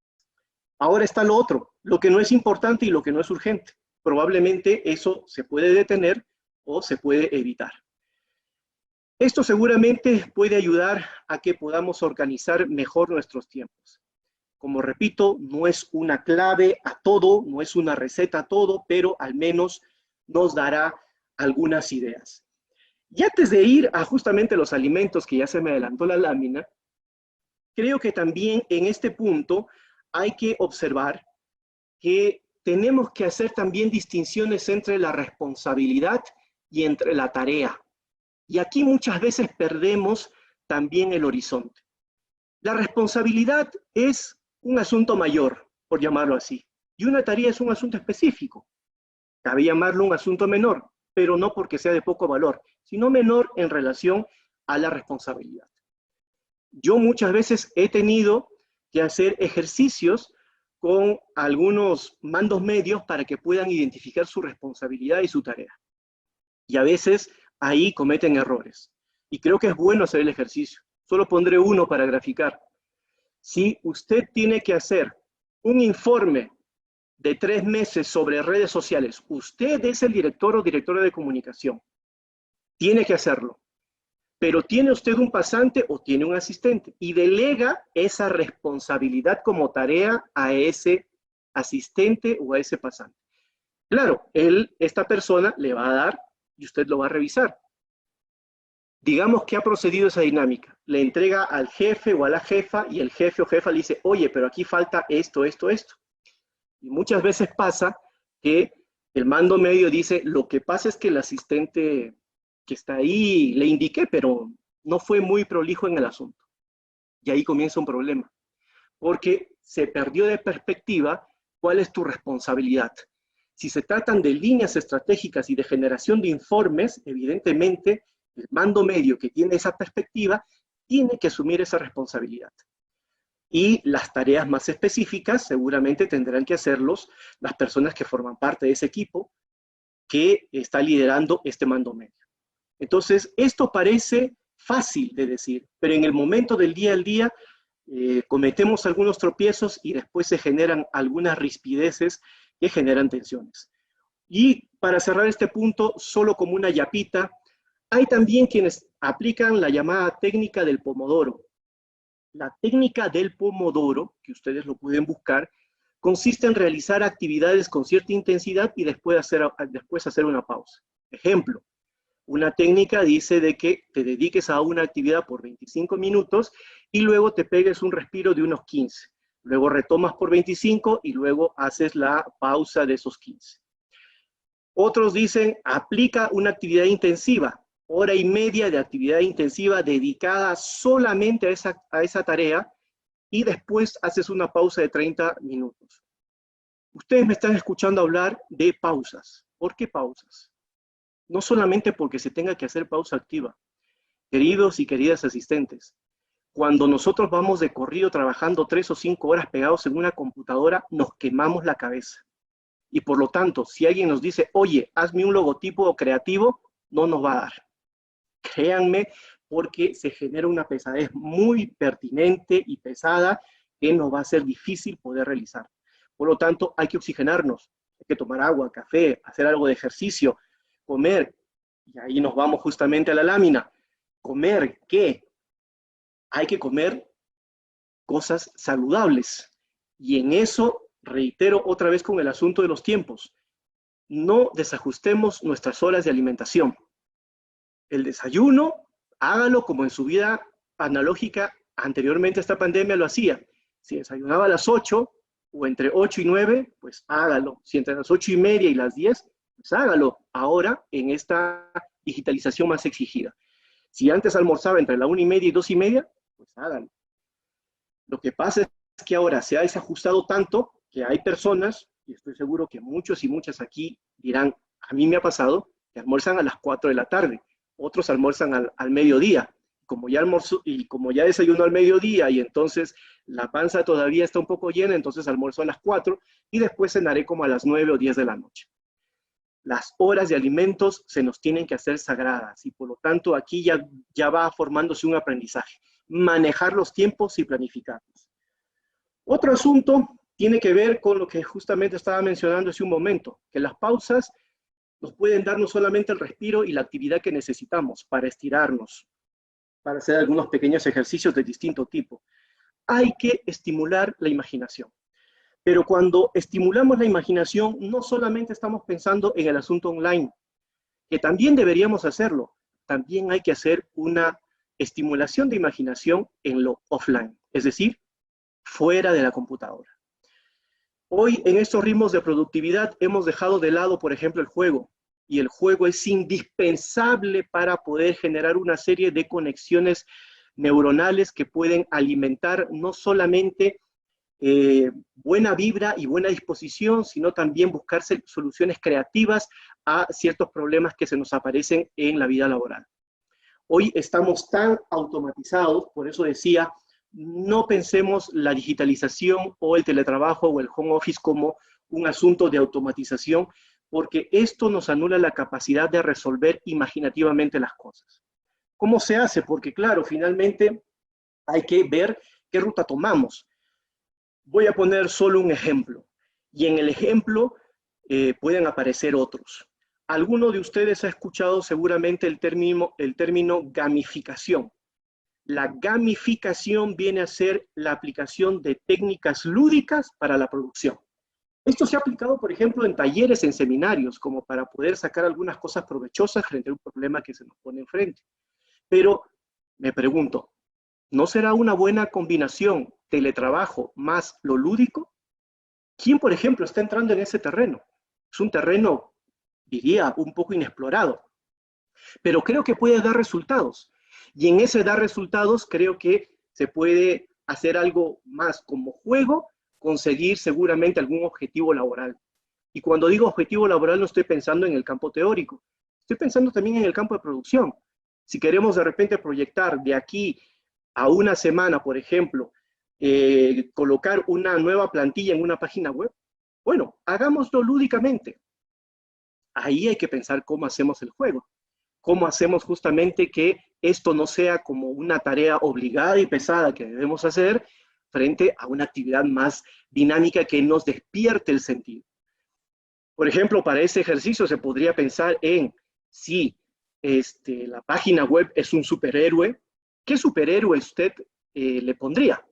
Ahora está lo otro, lo que no es importante y lo que no es urgente. Probablemente eso se puede detener o se puede evitar. Esto seguramente puede ayudar a que podamos organizar mejor nuestros tiempos. Como repito, no es una clave a todo, no es una receta a todo, pero al menos nos dará algunas ideas. Y antes de ir a justamente los alimentos, que ya se me adelantó la lámina, creo que también en este punto hay que observar que tenemos que hacer también distinciones entre la responsabilidad y entre la tarea. Y aquí muchas veces perdemos también el horizonte. La responsabilidad es un asunto mayor, por llamarlo así, y una tarea es un asunto específico. Cabe llamarlo un asunto menor, pero no porque sea de poco valor, sino menor en relación a la responsabilidad. Yo muchas veces he tenido que hacer ejercicios con algunos mandos medios para que puedan identificar su responsabilidad y su tarea. Y a veces ahí cometen errores. Y creo que es bueno hacer el ejercicio. Solo pondré uno para graficar. Si usted tiene que hacer un informe de 3 meses sobre redes sociales, usted es el director o directora de comunicación, tiene que hacerlo. Pero tiene usted un pasante o tiene un asistente y delega esa responsabilidad como tarea a ese asistente o a ese pasante. Claro, esta persona le va a dar y usted lo va a revisar. Digamos que ha procedido esa dinámica. Le entrega al jefe o a la jefa y el jefe o jefa le dice, oye, pero aquí falta esto, esto, esto. Y muchas veces pasa que el mando medio dice, lo que pasa es que el asistente que está ahí le indiqué, pero no fue muy prolijo en el asunto. Y ahí comienza un problema, porque se perdió de perspectiva cuál es tu responsabilidad. Si se tratan de líneas estratégicas y de generación de informes, evidentemente el mando medio que tiene esa perspectiva tiene que asumir esa responsabilidad. Y las tareas más específicas seguramente tendrán que hacerlos las personas que forman parte de ese equipo que está liderando este mando medio. Entonces, esto parece fácil de decir, pero en el momento del día al día cometemos algunos tropiezos y después se generan algunas rispideces que generan tensiones. Y para cerrar este punto, solo como una yapita, hay también quienes aplican la llamada técnica del pomodoro. La técnica del pomodoro, que ustedes lo pueden buscar, consiste en realizar actividades con cierta intensidad y después hacer una pausa. Ejemplo, una técnica dice de que te dediques a una actividad por 25 minutos y luego te pegues un respiro de unos 15. Luego retomas por 25 y luego haces la pausa de esos 15. Otros dicen, aplica una actividad intensiva, hora y media de actividad intensiva dedicada solamente a esa tarea y después haces una pausa de 30 minutos. Ustedes me están escuchando hablar de pausas. ¿Por qué pausas? No solamente porque se tenga que hacer pausa activa. Queridos y queridas asistentes, cuando nosotros vamos de corrido trabajando 3 o 5 horas pegados en una computadora, nos quemamos la cabeza. Y por lo tanto, si alguien nos dice, oye, hazme un logotipo creativo, no nos va a dar. Créanme, porque se genera una pesadez muy pertinente y pesada que nos va a ser difícil poder realizar. Por lo tanto, hay que oxigenarnos, hay que tomar agua, café, hacer algo de ejercicio, comer, y ahí nos vamos justamente a la lámina. ¿Comer qué? Hay que comer cosas saludables. Y en eso, reitero otra vez con el asunto de los tiempos, no desajustemos nuestras horas de alimentación. El desayuno, hágalo como en su vida analógica anteriormente a esta pandemia lo hacía. Si desayunaba a las 8 o entre 8 y 9, pues hágalo. Si entre las 8 y media y las 10, pues hágalo. Ahora en esta digitalización más exigida. Si antes almorzaba entre la 1 y media y 2 y media, pues hágalo. Lo que pasa es que ahora se ha desajustado tanto que hay personas, y estoy seguro que muchos y muchas aquí dirán, a mí me ha pasado, que almuerzan a las 4 de la tarde. Otros almuerzan al mediodía. Como ya almuerzo y como ya desayuno al mediodía y entonces la panza todavía está un poco llena, entonces almuerzo a las 4 y después cenaré como a las 9 o 10 de la noche. Las horas de alimentos se nos tienen que hacer sagradas y por lo tanto aquí ya va formándose un aprendizaje. Manejar los tiempos y planificarlos. Otro asunto tiene que ver con lo que justamente estaba mencionando hace un momento, que las pausas nos pueden dar no solamente el respiro y la actividad que necesitamos para estirarnos, para hacer algunos pequeños ejercicios de distinto tipo. Hay que estimular la imaginación. Pero cuando estimulamos la imaginación, no solamente estamos pensando en el asunto online, que también deberíamos hacerlo, también hay que hacer una estimulación de imaginación en lo offline, es decir, fuera de la computadora. Hoy, en estos ritmos de productividad, hemos dejado de lado, por ejemplo, el juego. Y el juego es indispensable para poder generar una serie de conexiones neuronales que pueden alimentar no solamente buena vibra y buena disposición, sino también buscarse soluciones creativas a ciertos problemas que se nos aparecen en la vida laboral. Hoy estamos tan automatizados, por eso decía, no pensemos la digitalización o el teletrabajo o el home office como un asunto de automatización, porque esto nos anula la capacidad de resolver imaginativamente las cosas. ¿Cómo se hace? Porque claro, finalmente hay que ver qué ruta tomamos. Voy a poner solo un ejemplo, y en el ejemplo pueden aparecer otros. Alguno de ustedes ha escuchado seguramente el término gamificación. La gamificación viene a ser la aplicación de técnicas lúdicas para la producción. Esto se ha aplicado, por ejemplo, en talleres, en seminarios, como para poder sacar algunas cosas provechosas frente a un problema que se nos pone enfrente. Pero me pregunto, ¿no será una buena combinación teletrabajo más lo lúdico? ¿Quién, por ejemplo, está entrando en ese terreno? Es un terreno, diría, un poco inexplorado, pero creo que puede dar resultados. Y en ese dar resultados creo que se puede hacer algo más como juego, conseguir seguramente algún objetivo laboral. Y cuando digo objetivo laboral no estoy pensando en el campo teórico, estoy pensando también en el campo de producción. Si queremos de repente proyectar de aquí a una semana, por ejemplo, colocar una nueva plantilla en una página web, bueno, hagámoslo lúdicamente. Ahí hay que pensar cómo hacemos el juego, cómo hacemos justamente que esto no sea como una tarea obligada y pesada que debemos hacer frente a una actividad más dinámica que nos despierte el sentido. Por ejemplo, para ese ejercicio se podría pensar en si la página web es un superhéroe, ¿qué superhéroe usted le pondría?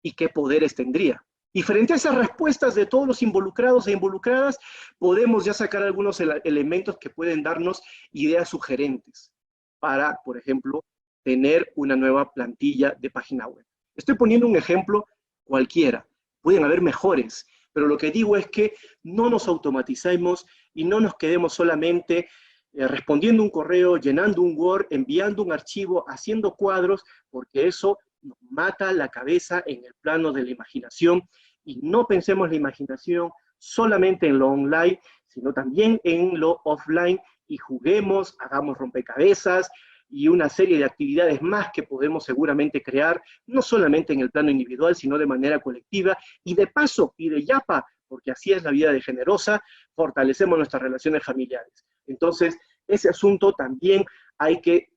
¿Y qué poderes tendría? Y frente a esas respuestas de todos los involucrados e involucradas, podemos ya sacar algunos elementos que pueden darnos ideas sugerentes para, por ejemplo, tener una nueva plantilla de página web. Estoy poniendo un ejemplo cualquiera, pueden haber mejores, pero lo que digo es que no nos automaticemos y no nos quedemos solamente respondiendo un correo, llenando un Word, enviando un archivo, haciendo cuadros, porque eso nos mata la cabeza en el plano de la imaginación, y no pensemos la imaginación solamente en lo online, sino también en lo offline, y juguemos, hagamos rompecabezas y una serie de actividades más que podemos seguramente crear, no solamente en el plano individual, sino de manera colectiva, y de paso, y de yapa, porque así es la vida de Generosa, fortalecemos nuestras relaciones familiares. Entonces, ese asunto también hay que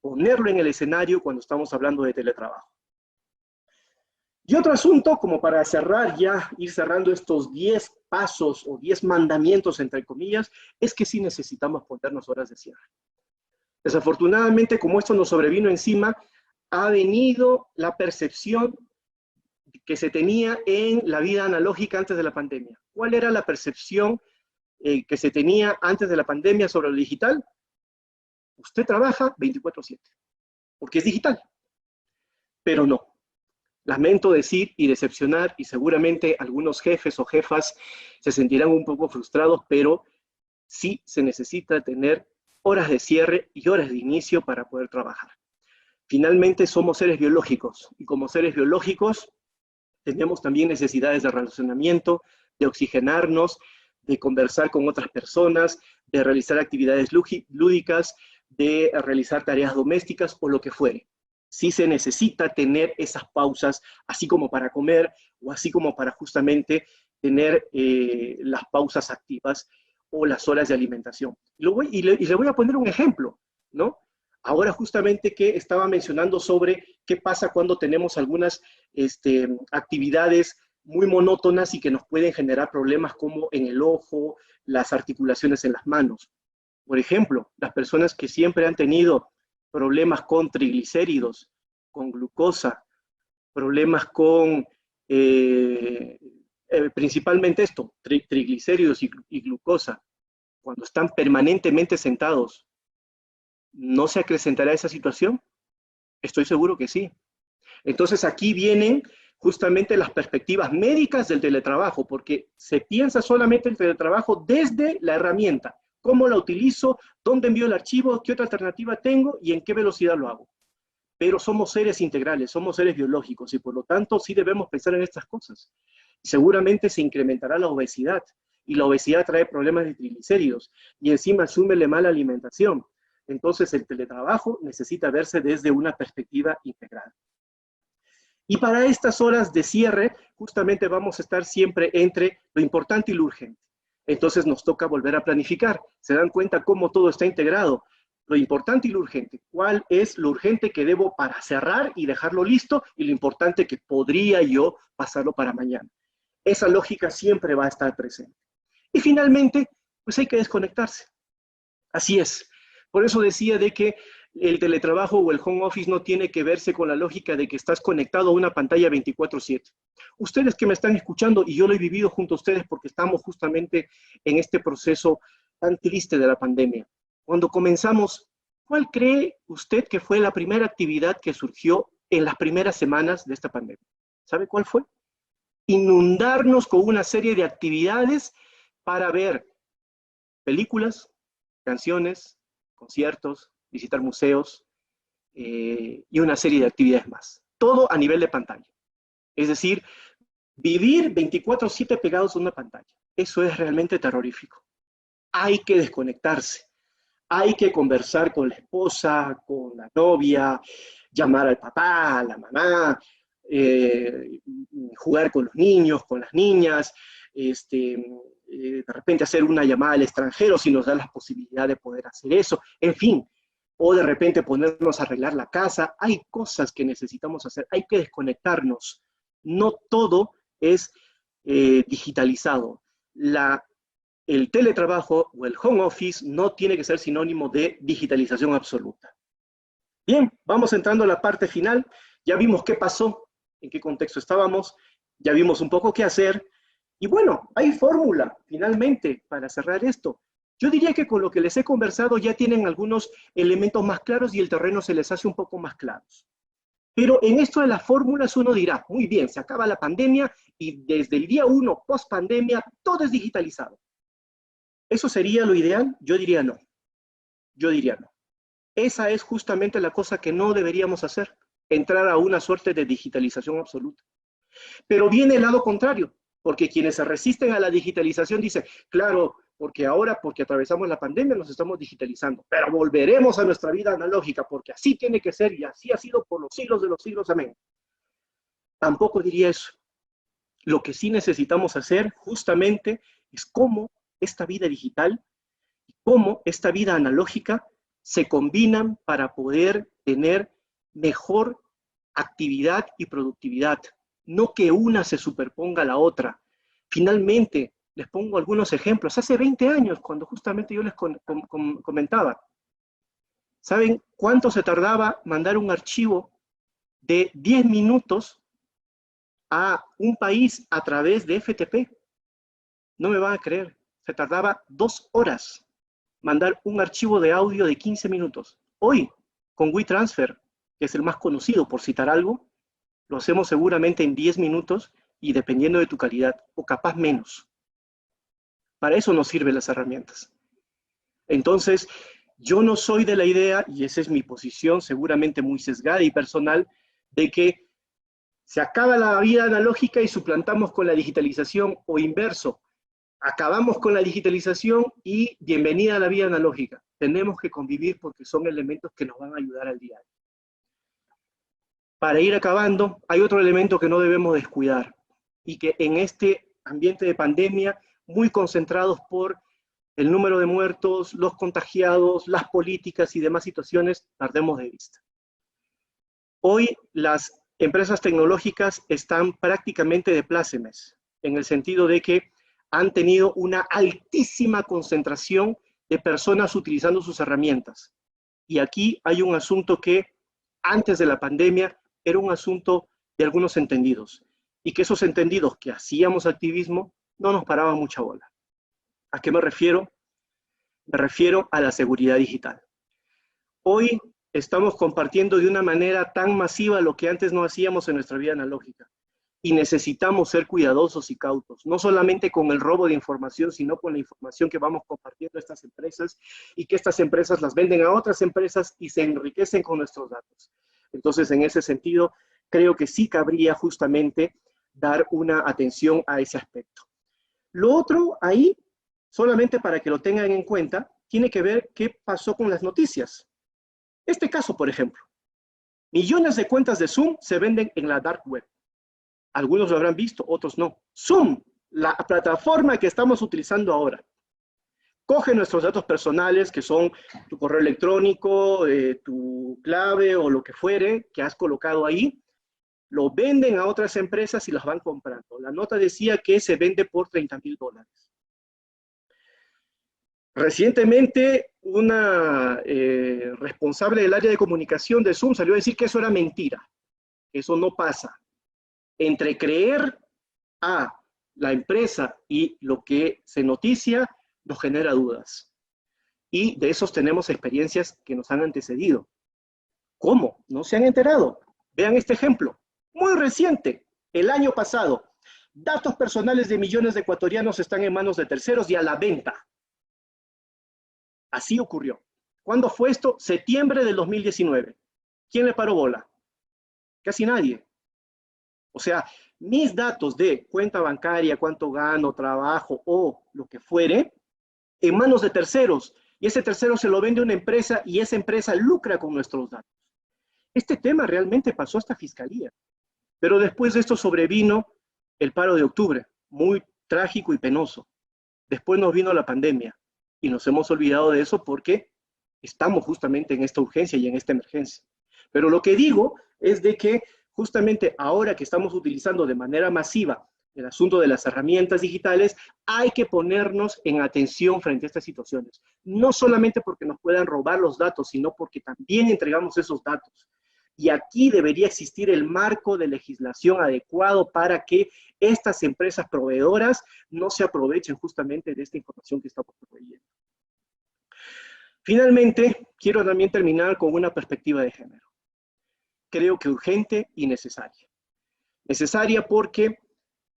ponerlo en el escenario cuando estamos hablando de teletrabajo. Y otro asunto, como para cerrar ya, ir cerrando estos 10 pasos o 10 mandamientos, entre comillas, es que sí necesitamos ponernos horas de cierre. Desafortunadamente, como esto nos sobrevino encima, ha venido la percepción que se tenía en la vida analógica antes de la pandemia. ¿Cuál era la percepción que se tenía antes de la pandemia sobre lo digital? Usted trabaja 24/7, porque es digital. Pero no. Lamento decir y decepcionar, y seguramente algunos jefes o jefas se sentirán un poco frustrados, pero sí se necesita tener horas de cierre y horas de inicio para poder trabajar. Finalmente somos seres biológicos, y como seres biológicos tenemos también necesidades de relacionamiento, de oxigenarnos, de conversar con otras personas, de realizar actividades lúdicas, de realizar tareas domésticas o lo que fuere. Sí se necesita tener esas pausas, así como para comer o así como para justamente tener las pausas activas o las horas de alimentación. Y le voy a poner un ejemplo, ¿no? Ahora justamente que estaba mencionando sobre qué pasa cuando tenemos algunas actividades muy monótonas y que nos pueden generar problemas como en el ojo, las articulaciones en las manos. Por ejemplo, las personas que siempre han tenido problemas con triglicéridos, con glucosa, problemas con principalmente esto, triglicéridos y glucosa, cuando están permanentemente sentados, ¿no se acrecentará esa situación? Estoy seguro que sí. Entonces aquí vienen justamente las perspectivas médicas del teletrabajo, porque se piensa solamente el teletrabajo desde la herramienta. ¿Cómo la utilizo? ¿Dónde envío el archivo? ¿Qué otra alternativa tengo? ¿Y en qué velocidad lo hago? Pero somos seres integrales, somos seres biológicos, y por lo tanto sí debemos pensar en estas cosas. Seguramente se incrementará la obesidad, y la obesidad trae problemas de triglicéridos, y encima súmele mala alimentación. Entonces el teletrabajo necesita verse desde una perspectiva integral. Y para estas horas de cierre, justamente vamos a estar siempre entre lo importante y lo urgente. Entonces nos toca volver a planificar. ¿Se dan cuenta cómo todo está integrado? Lo importante y lo urgente. ¿Cuál es lo urgente que debo para cerrar y dejarlo listo? Y lo importante que podría yo pasarlo para mañana. Esa lógica siempre va a estar presente. Y finalmente, pues hay que desconectarse. Así es. Por eso decía de que el teletrabajo o el home office no tiene que verse con la lógica de que estás conectado a una pantalla 24/7. Ustedes que me están escuchando, y yo lo he vivido junto a ustedes porque estamos justamente en este proceso tan triste de la pandemia. Cuando comenzamos, ¿cuál cree usted que fue la primera actividad que surgió en las primeras semanas de esta pandemia? ¿Sabe cuál fue? Inundarnos con una serie de actividades para ver películas, canciones, conciertos, visitar museos y una serie de actividades más. Todo a nivel de pantalla. Es decir, vivir 24/7 pegados a una pantalla. Eso es realmente terrorífico. Hay que desconectarse. Hay que conversar con la esposa, con la novia, llamar al papá, a la mamá, jugar con los niños, con las niñas, de repente hacer una llamada al extranjero si nos da la posibilidad de poder hacer eso, en fin, o de repente ponernos a arreglar la casa. Hay cosas que necesitamos hacer, hay que desconectarnos. No todo es digitalizado. El teletrabajo o el home office no tiene que ser sinónimo de digitalización absoluta. Bien, vamos entrando a la parte final. Ya vimos qué pasó, en qué contexto estábamos, ya vimos un poco qué hacer. Y bueno, hay fórmula, finalmente, para cerrar esto. Yo diría que con lo que les he conversado ya tienen algunos elementos más claros y el terreno se les hace un poco más claros. Pero en esto de las fórmulas uno dirá, muy bien, se acaba la pandemia y desde el día 1 post pandemia todo es digitalizado. ¿Eso sería lo ideal? Yo diría no. Yo diría no. Esa es justamente la cosa que no deberíamos hacer, entrar a una suerte de digitalización absoluta. Pero viene el lado contrario, porque quienes se resisten a la digitalización dicen, claro, porque ahora, porque atravesamos la pandemia, nos estamos digitalizando, pero volveremos a nuestra vida analógica, porque así tiene que ser y así ha sido por los siglos de los siglos, amén. Tampoco diría eso. Lo que sí necesitamos hacer justamente es cómo esta vida digital y cómo esta vida analógica se combinan para poder tener mejor actividad y productividad. No que una se superponga a la otra. Finalmente, les pongo algunos ejemplos. Hace 20 años, cuando justamente yo les comentaba, ¿saben cuánto se tardaba mandar un archivo de 10 minutos a un país a través de FTP? No me van a creer. Se tardaba 2 horas mandar un archivo de audio de 15 minutos. Hoy, con WeTransfer, que es el más conocido por citar algo, lo hacemos seguramente en 10 minutos y dependiendo de tu calidad, o capaz menos. Para eso nos sirven las herramientas. Entonces, yo no soy de la idea, y esa es mi posición seguramente muy sesgada y personal, de que se acaba la vida analógica y suplantamos con la digitalización, o inverso, acabamos con la digitalización y bienvenida a la vida analógica. Tenemos que convivir porque son elementos que nos van a ayudar al día. Para ir acabando, hay otro elemento que no debemos descuidar y que en este ambiente de pandemia, muy concentrados por el número de muertos, los contagiados, las políticas y demás situaciones, perdemos de vista. Hoy las empresas tecnológicas están prácticamente de plácemes, en el sentido de que han tenido una altísima concentración de personas utilizando sus herramientas. Y aquí hay un asunto que antes de la pandemia era un asunto de algunos entendidos, y que esos entendidos que hacíamos activismo no nos paraban mucha bola. ¿A qué me refiero? Me refiero a la seguridad digital. Hoy estamos compartiendo de una manera tan masiva lo que antes no hacíamos en nuestra vida analógica, y necesitamos ser cuidadosos y cautos, no solamente con el robo de información, sino con la información que vamos compartiendo a estas empresas, y que estas empresas las venden a otras empresas y se enriquecen con nuestros datos. Entonces, en ese sentido, creo que sí cabría justamente dar una atención a ese aspecto. Lo otro ahí, solamente para que lo tengan en cuenta, tiene que ver qué pasó con las noticias. Este caso, por ejemplo, millones de cuentas de Zoom se venden en la dark web. Algunos lo habrán visto, otros no. Zoom, la plataforma que estamos utilizando ahora, coge nuestros datos personales, que son tu correo electrónico, tu clave o lo que fuere que has colocado ahí, lo venden a otras empresas y las van comprando. La nota decía que se vende por $30,000. Recientemente, una responsable del área de comunicación de Zoom salió a decir que eso era mentira, que eso no pasa. Entre creer a la empresa y lo que se noticia, nos genera dudas. Y de esos tenemos experiencias que nos han antecedido. ¿Cómo? ¿No se han enterado? Vean este ejemplo. Muy reciente, el año pasado, datos personales de millones de ecuatorianos están en manos de terceros y a la venta. Así ocurrió. ¿Cuándo fue esto? Septiembre del 2019. ¿Quién le paró bola? Casi nadie. O sea, mis datos de cuenta bancaria, cuánto gano, trabajo o lo que fuere, en manos de terceros, y ese tercero se lo vende a una empresa y esa empresa lucra con nuestros datos. Este tema realmente pasó hasta fiscalía, pero después de esto sobrevino el paro de octubre, muy trágico y penoso. Después nos vino la pandemia y nos hemos olvidado de eso porque estamos justamente en esta urgencia y en esta emergencia. Pero lo que digo es de que justamente ahora que estamos utilizando de manera masiva el asunto de las herramientas digitales, hay que ponernos en atención frente a estas situaciones. No solamente porque nos puedan robar los datos, sino porque también entregamos esos datos. Y aquí debería existir el marco de legislación adecuado para que estas empresas proveedoras no se aprovechen justamente de esta información que estamos proveyendo. Finalmente, quiero también terminar con una perspectiva de género. Creo que urgente y necesaria. Necesaria porque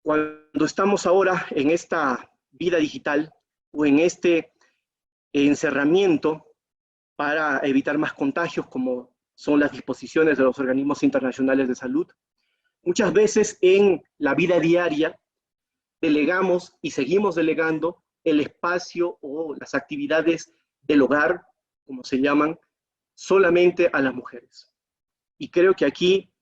cuando estamos ahora en esta vida digital, o en este encerramiento para evitar más contagios, como son las disposiciones de los organismos internacionales de salud. Muchas veces en la vida diaria delegamos y seguimos delegando el espacio o las actividades del hogar, como se llaman, solamente a las mujeres. Y creo que aquí,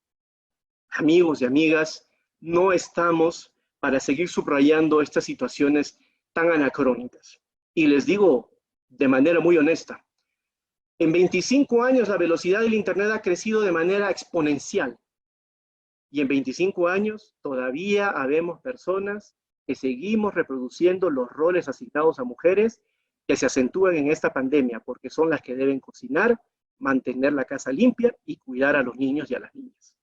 amigos y amigas, no estamos para seguir subrayando estas situaciones tan anacrónicas. Y les digo de manera muy honesta, en 25 años la velocidad del Internet ha crecido de manera exponencial. Y en 25 años todavía habemos personas que seguimos reproduciendo los roles asignados a mujeres que se acentúan en esta pandemia, porque son las que deben cocinar, mantener la casa limpia y cuidar a los niños y a las niñas.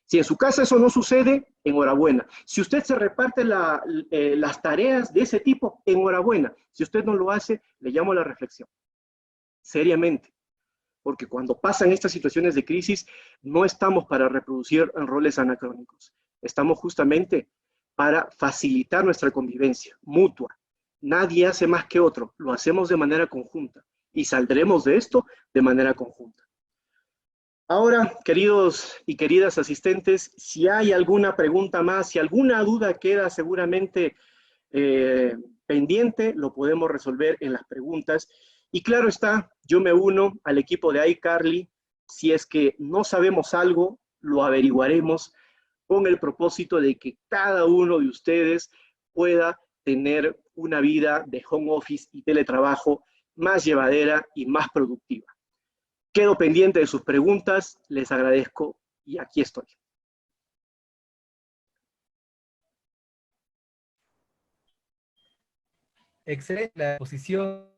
Si en su casa eso no sucede, enhorabuena. Si usted se reparte las tareas de ese tipo, enhorabuena. Si usted no lo hace, le llamo a la reflexión. Seriamente. Porque cuando pasan estas situaciones de crisis, no estamos para reproducir roles anacrónicos. Estamos justamente para facilitar nuestra convivencia mutua. Nadie hace más que otro, lo hacemos de manera conjunta y saldremos de esto de manera conjunta. Ahora, queridos y queridas asistentes, si hay alguna pregunta más, si alguna duda queda seguramente pendiente, lo podemos resolver en las preguntas. Y claro está, yo me uno al equipo de iCarly. Si es que no sabemos algo, lo averiguaremos con el propósito de que cada uno de ustedes pueda tener una vida de home office y teletrabajo más llevadera y más productiva. Quedo pendiente de sus preguntas, les agradezco y aquí estoy. Excelente la exposición,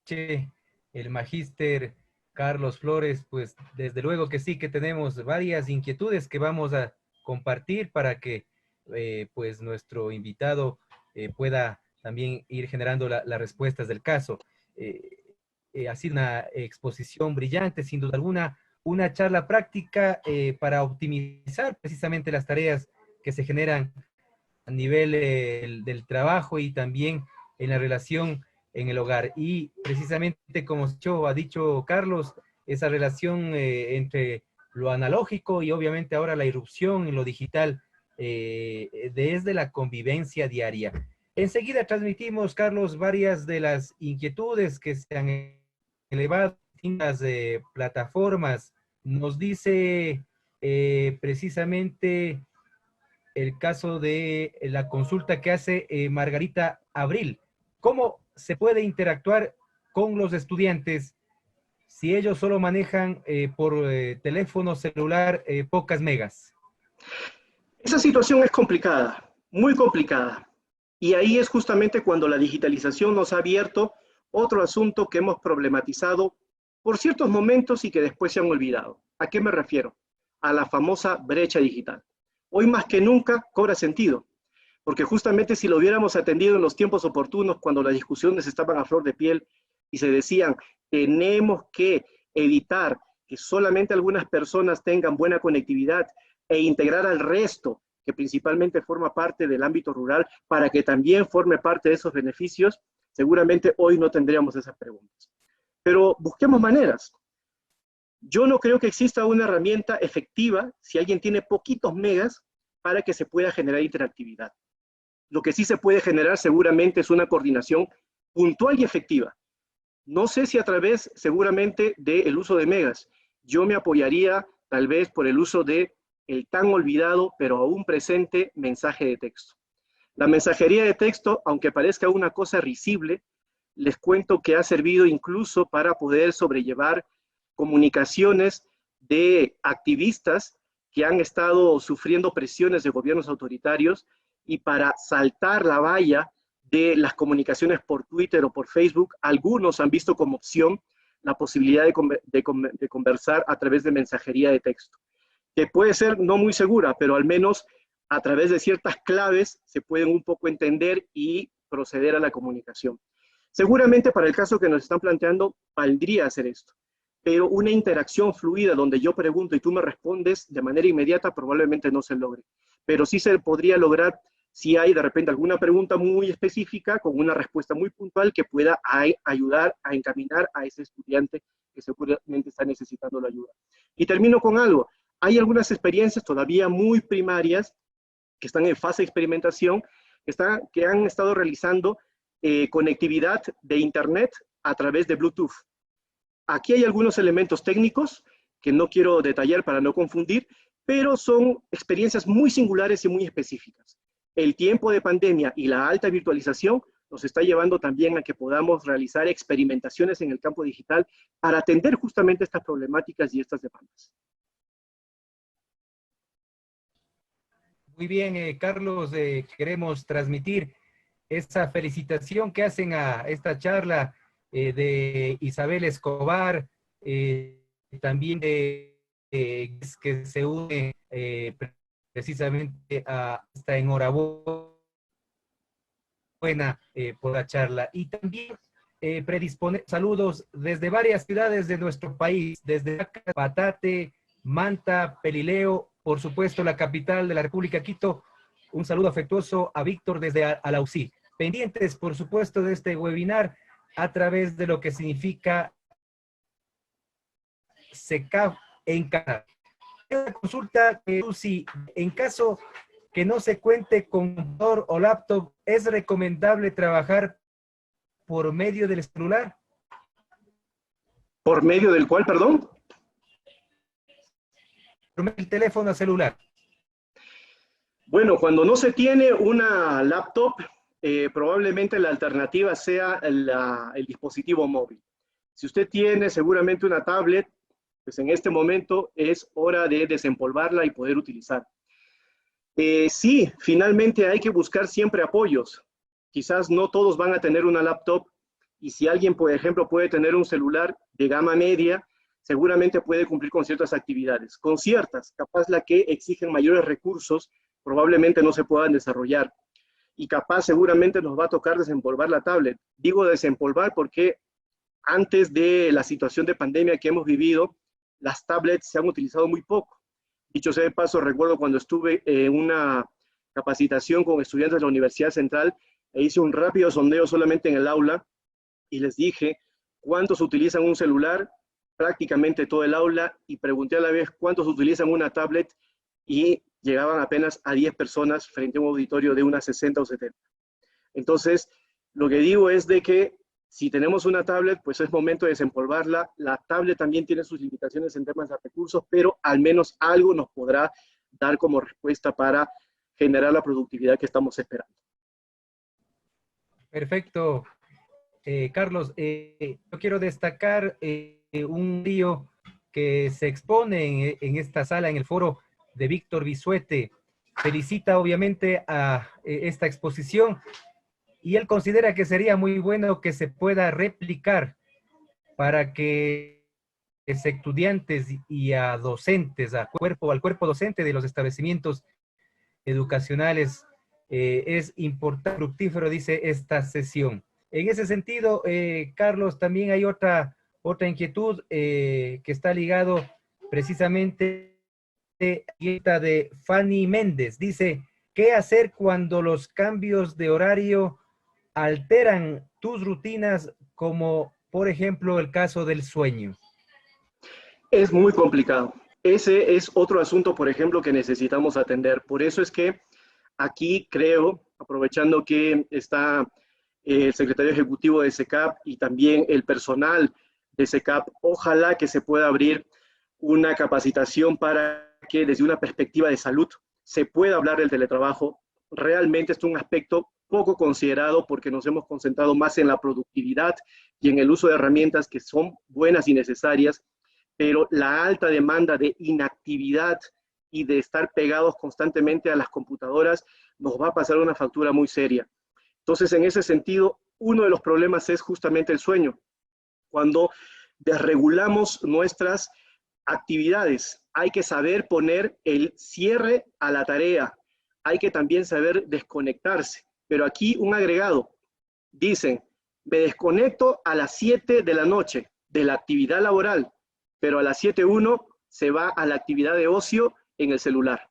el magíster Carlos Flores, pues desde luego que sí, que tenemos varias inquietudes que vamos a compartir para que pues nuestro invitado pueda también ir generando las respuestas del caso. Ha sido una exposición brillante, sin duda alguna, una charla práctica para optimizar precisamente las tareas que se generan a nivel del trabajo y también en la relación en el hogar. Y precisamente como ha dicho Carlos, esa relación entre lo analógico y obviamente ahora la irrupción en lo digital desde la convivencia diaria. Enseguida transmitimos, Carlos, varias de las inquietudes que se han elevado en las plataformas. Nos dice precisamente el caso de la consulta que hace Margarita Abril. ¿Cómo se puede interactuar con los estudiantes si ellos solo manejan por teléfono celular pocas megas? Esa situación es complicada, muy complicada. Y ahí es justamente cuando la digitalización nos ha abierto otro asunto que hemos problematizado por ciertos momentos y que después se han olvidado. ¿A qué me refiero? A la famosa brecha digital. Hoy más que nunca cobra sentido, porque justamente si lo hubiéramos atendido en los tiempos oportunos, cuando las discusiones estaban a flor de piel y se decían, tenemos que evitar que solamente algunas personas tengan buena conectividad e integrar al resto, que principalmente forma parte del ámbito rural, para que también forme parte de esos beneficios, seguramente hoy no tendríamos esas preguntas. Pero busquemos maneras. Yo no creo que exista una herramienta efectiva si alguien tiene poquitos megas para que se pueda generar interactividad. Lo que sí se puede generar seguramente es una coordinación puntual y efectiva. No sé si a través seguramente del uso de megas. Yo me apoyaría tal vez por el uso de el tan olvidado pero aún presente mensaje de texto. La mensajería de texto, aunque parezca una cosa risible, les cuento que ha servido incluso para poder sobrellevar comunicaciones de activistas que han estado sufriendo presiones de gobiernos autoritarios y para saltar la valla de las comunicaciones por Twitter o por Facebook, algunos han visto como opción la posibilidad de conversar a través de mensajería de texto, que puede ser no muy segura, pero al menos a través de ciertas claves se pueden un poco entender y proceder a la comunicación. Seguramente para el caso que nos están planteando, valdría hacer esto, pero una interacción fluida donde yo pregunto y tú me respondes de manera inmediata probablemente no se logre, pero sí se podría lograr si hay de repente alguna pregunta muy específica con una respuesta muy puntual que pueda ayudar a encaminar a ese estudiante que seguramente está necesitando la ayuda. Y termino con algo. Hay algunas experiencias todavía muy primarias que están en fase de experimentación, que han estado realizando conectividad de Internet a través de Bluetooth. Aquí hay algunos elementos técnicos que no quiero detallar para no confundir, pero son experiencias muy singulares y muy específicas. El tiempo de pandemia y la alta virtualización nos está llevando también a que podamos realizar experimentaciones en el campo digital para atender justamente estas problemáticas y estas demandas. Muy bien, Carlos, queremos transmitir esa felicitación que hacen a esta charla de Isabel Escobar, también de que se une precisamente a esta enhorabuena por la charla. Y también predispone saludos desde varias ciudades de nuestro país, desde Patate, Manta, Pelileo, por supuesto la capital de la República, Quito. Un saludo afectuoso a Víctor desde Alausí. Pendientes, por supuesto, de este webinar a través de lo que significa SECAP en Canadá. Una consulta, Lucy, en caso que no se cuente con computador o laptop, ¿es recomendable trabajar por medio del celular? ¿Por medio del cual, perdón? Por medio del teléfono celular. Bueno, cuando no se tiene una laptop, probablemente la alternativa sea el dispositivo móvil. Si usted tiene seguramente una tablet, pues en este momento es hora de desempolvarla y poder utilizar. Sí, finalmente hay que buscar siempre apoyos. Quizás no todos van a tener una laptop y si alguien, por ejemplo, puede tener un celular de gama media, seguramente puede cumplir con ciertas actividades. Con ciertas, capaz la que exigen mayores recursos, probablemente no se puedan desarrollar. Y capaz seguramente nos va a tocar desempolvar la tablet. Digo desempolvar porque antes de la situación de pandemia que hemos vivido, las tablets se han utilizado muy poco. Dicho sea de paso, recuerdo cuando estuve en una capacitación con estudiantes de la Universidad Central, e hice un rápido sondeo solamente en el aula y les dije cuántos utilizan un celular, prácticamente todo el aula, y pregunté a la vez cuántos utilizan una tablet y llegaban apenas a 10 personas frente a un auditorio de unas 60 o 70. Entonces, lo que digo es de que si tenemos una tablet, pues es momento de desempolvarla. La tablet también tiene sus limitaciones en temas de recursos, pero al menos algo nos podrá dar como respuesta para generar la productividad que estamos esperando. Perfecto. Carlos, yo quiero destacar un río que se expone en esta sala, en el foro de Víctor Bisuete. Felicita obviamente a esta exposición y él considera que sería muy bueno que se pueda replicar para que estudiantes y a docentes, al cuerpo docente de los establecimientos educacionales, es importante, fructífero, dice esta sesión. En ese sentido, Carlos, también hay otra inquietud que está ligado precisamente a de Fanny Méndez. Dice, ¿qué hacer cuando los cambios de horario alteran tus rutinas, como por ejemplo el caso del sueño? Es muy complicado. Ese es otro asunto, por ejemplo, que necesitamos atender. Por eso es que aquí creo, aprovechando que está el secretario ejecutivo de SECAP y también el personal de SECAP, ojalá que se pueda abrir una capacitación para que desde una perspectiva de salud se pueda hablar del teletrabajo. Realmente es un aspecto poco considerado porque nos hemos concentrado más en la productividad y en el uso de herramientas que son buenas y necesarias, pero la alta demanda de inactividad y de estar pegados constantemente a las computadoras nos va a pasar una factura muy seria. Entonces, en ese sentido, uno de los problemas es justamente el sueño. Cuando desregulamos nuestras actividades, hay que saber poner el cierre a la tarea, hay que también saber desconectarse. Pero aquí un agregado, dicen, me desconecto a las 7 de la noche de la actividad laboral, pero a las 7:01 se va a la actividad de ocio en el celular.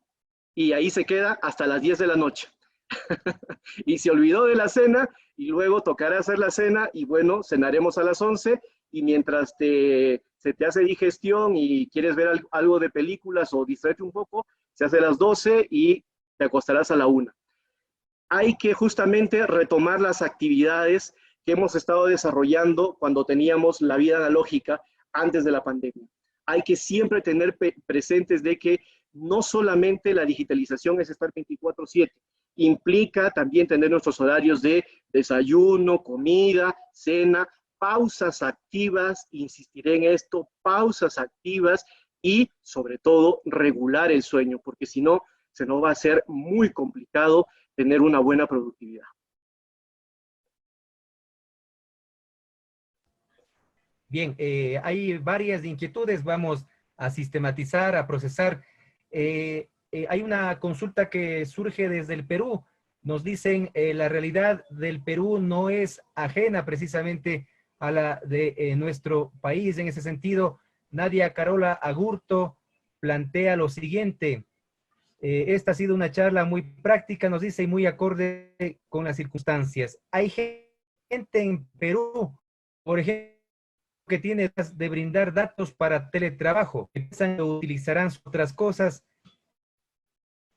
Y ahí se queda hasta las 10 de la noche. Y se olvidó de la cena y luego tocará hacer la cena y bueno, cenaremos a las 11 y mientras se te hace digestión y quieres ver algo de películas o distraerte un poco, se hace a las 12 y te acostarás a la 1. Hay que justamente retomar las actividades que hemos estado desarrollando cuando teníamos la vida analógica antes de la pandemia. Hay que siempre tener presentes de que no solamente la digitalización es estar 24/7, implica también tener nuestros horarios de desayuno, comida, cena, pausas activas, insistiré en esto, pausas activas y sobre todo regular el sueño, porque si no, se nos va a hacer muy complicado tener una buena productividad. Bien, hay varias inquietudes, vamos a sistematizar, a procesar. Hay una consulta que surge desde el Perú. Nos dicen, la realidad del Perú no es ajena precisamente a la de nuestro país. En ese sentido, Nadia Carola Agurto plantea lo siguiente. Esta ha sido una charla muy práctica, nos dice, y muy acorde con las circunstancias. Hay gente en Perú, por ejemplo, que tiene de brindar datos para teletrabajo, que piensan que utilizarán otras cosas.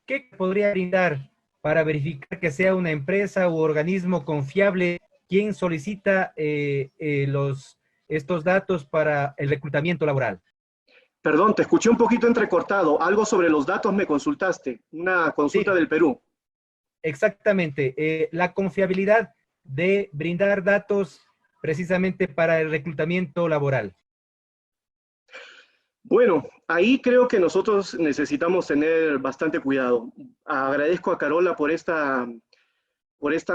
¿Qué podría brindar para verificar que sea una empresa u organismo confiable quien solicita estos datos para el reclutamiento laboral? Perdón, te escuché un poquito entrecortado. Algo sobre los datos me consultaste. Una consulta Sí, del Perú. exactamente. La confiabilidad de brindar datos precisamente para el reclutamiento laboral. Bueno, ahí creo que nosotros necesitamos tener bastante cuidado. Agradezco a Carola por esta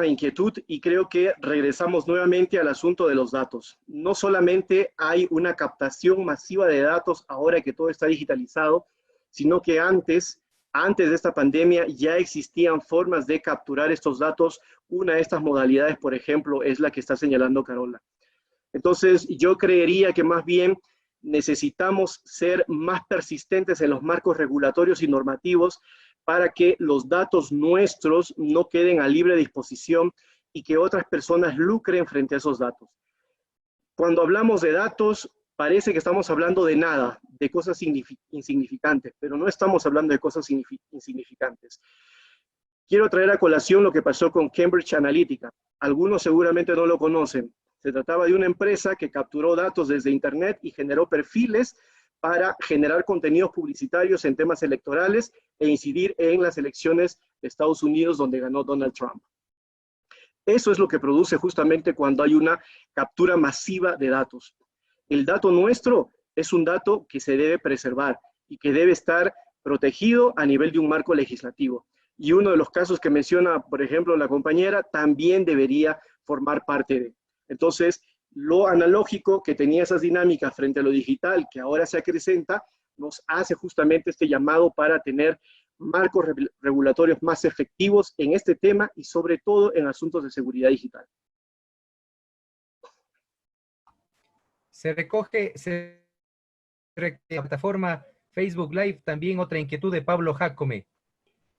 inquietud y creo que regresamos nuevamente al asunto de los datos. No solamente hay una captación masiva de datos ahora que todo está digitalizado, sino que antes de esta pandemia ya existían formas de capturar estos datos. Una de estas modalidades, por ejemplo, es la que está señalando Carola. Entonces, yo creería que más bien necesitamos ser más persistentes en los marcos regulatorios y normativos para que los datos nuestros no queden a libre disposición y que otras personas lucren frente a esos datos. Cuando hablamos de datos, parece que estamos hablando de nada, de cosas insignificantes, pero no estamos hablando de cosas insignificantes. Quiero traer a colación lo que pasó con Cambridge Analytica. Algunos seguramente no lo conocen. Se trataba de una empresa que capturó datos desde Internet y generó perfiles para generar contenidos publicitarios en temas electorales e incidir en las elecciones de Estados Unidos donde ganó Donald Trump. Eso es lo que produce justamente cuando hay una captura masiva de datos. El dato nuestro es un dato que se debe preservar y que debe estar protegido a nivel de un marco legislativo. Y uno de los casos que menciona, por ejemplo, la compañera, también debería formar parte de. Entonces, lo analógico que tenía esas dinámicas frente a lo digital, que ahora se acrecenta, nos hace justamente este llamado para tener marcos regulatorios más efectivos en este tema y sobre todo en asuntos de seguridad digital. Se recoge en la plataforma Facebook Live también otra inquietud de Pablo Jacome.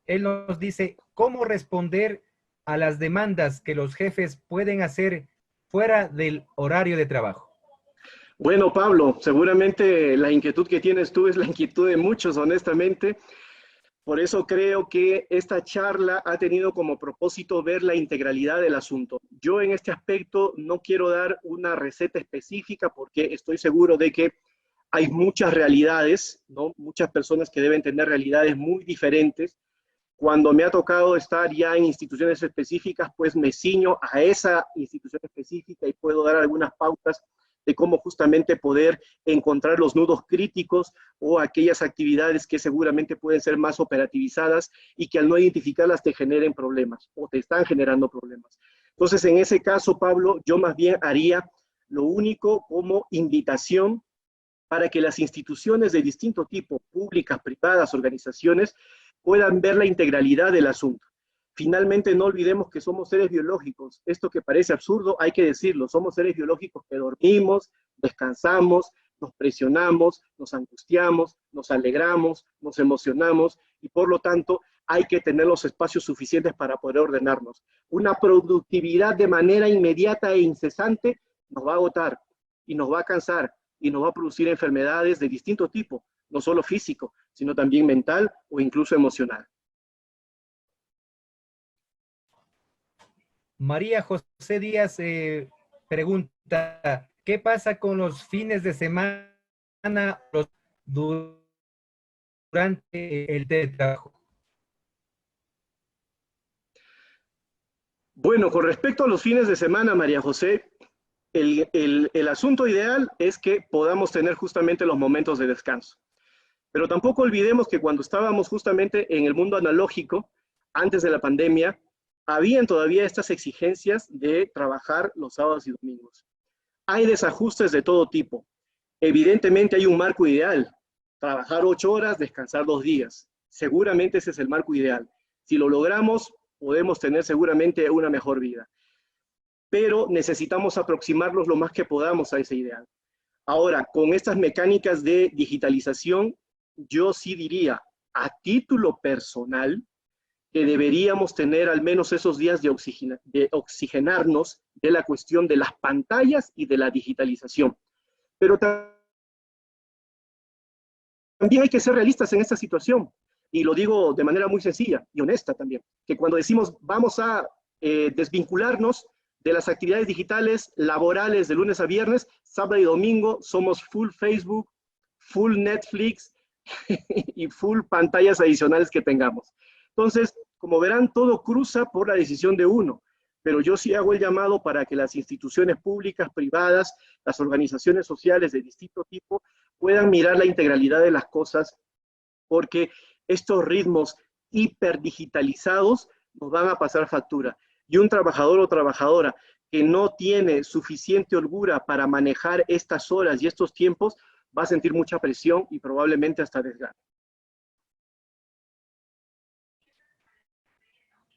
Él nos dice, ¿cómo responder a las demandas que los jefes pueden hacer fuera del horario de trabajo? Bueno, Pablo, seguramente la inquietud que tienes tú es la inquietud de muchos, honestamente. Por eso creo que esta charla ha tenido como propósito ver la integralidad del asunto. Yo en este aspecto no quiero dar una receta específica porque estoy seguro de que hay muchas realidades, ¿no? Muchas personas que deben tener realidades muy diferentes. Cuando me ha tocado estar ya en instituciones específicas, pues me ciño a esa institución específica y puedo dar algunas pautas de cómo justamente poder encontrar los nudos críticos o aquellas actividades que seguramente pueden ser más operativizadas y que al no identificarlas te generen problemas o te están generando problemas. Entonces, en ese caso, Pablo, yo más bien haría lo único como invitación para que las instituciones de distinto tipo, públicas, privadas, organizaciones, puedan ver la integralidad del asunto. Finalmente, no olvidemos que somos seres biológicos. Esto que parece absurdo, hay que decirlo. Somos seres biológicos que dormimos, descansamos, nos presionamos, nos angustiamos, nos alegramos, nos emocionamos y por lo tanto hay que tener los espacios suficientes para poder ordenarnos. Una productividad de manera inmediata e incesante nos va a agotar y nos va a cansar y nos va a producir enfermedades de distinto tipo, no solo físico, sino también mental o incluso emocional. María José Díaz pregunta, ¿qué pasa con los fines de semana durante el teletrabajo? Bueno, con respecto a los fines de semana, María José, el asunto ideal es que podamos tener justamente los momentos de descanso. Pero tampoco olvidemos que cuando estábamos justamente en el mundo analógico, antes de la pandemia, habían todavía estas exigencias de trabajar los sábados y domingos. Hay desajustes de todo tipo. Evidentemente hay un marco ideal. Trabajar 8 horas, descansar 2 días. Seguramente ese es el marco ideal. Si lo logramos, podemos tener seguramente una mejor vida. Pero necesitamos aproximarnos lo más que podamos a ese ideal. Ahora, con estas mecánicas de digitalización, yo sí diría, a título personal, que deberíamos tener al menos esos días de oxigenarnos de la cuestión de las pantallas y de la digitalización. Pero también hay que ser realistas en esta situación, y lo digo de manera muy sencilla y honesta también, que cuando decimos vamos a desvincularnos de las actividades digitales laborales de lunes a viernes, sábado y domingo somos full Facebook, full Netflix y full pantallas adicionales que tengamos. Entonces, como verán, todo cruza por la decisión de uno, pero yo sí hago el llamado para que las instituciones públicas, privadas, las organizaciones sociales de distinto tipo puedan mirar la integralidad de las cosas, porque estos ritmos hiperdigitalizados nos van a pasar factura. Y un trabajador o trabajadora que no tiene suficiente holgura para manejar estas horas y estos tiempos va a sentir mucha presión y probablemente hasta desgaste.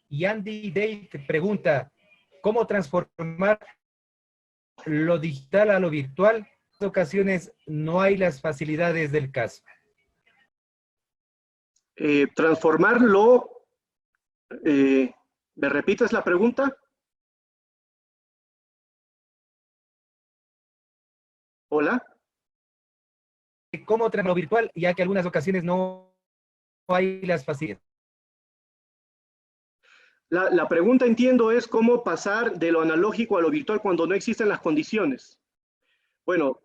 Y Andy Day te pregunta, ¿cómo transformar lo digital a lo virtual? En ocasiones no hay las facilidades del caso. Transformarlo, ¿me repites la pregunta? Hola. ¿Cómo transformar lo virtual, ya que en algunas ocasiones no hay las facilidades? La pregunta, entiendo, es cómo pasar de lo analógico a lo virtual cuando no existen las condiciones. Bueno,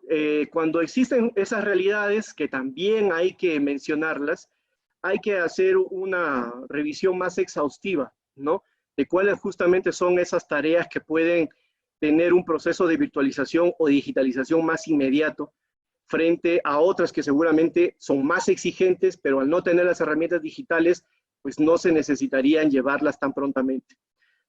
cuando existen esas realidades, que también hay que mencionarlas, hay que hacer una revisión más exhaustiva, ¿no? De cuáles justamente son esas tareas que pueden tener un proceso de virtualización o digitalización más inmediato frente a otras que seguramente son más exigentes, pero al no tener las herramientas digitales, pues no se necesitarían llevarlas tan prontamente.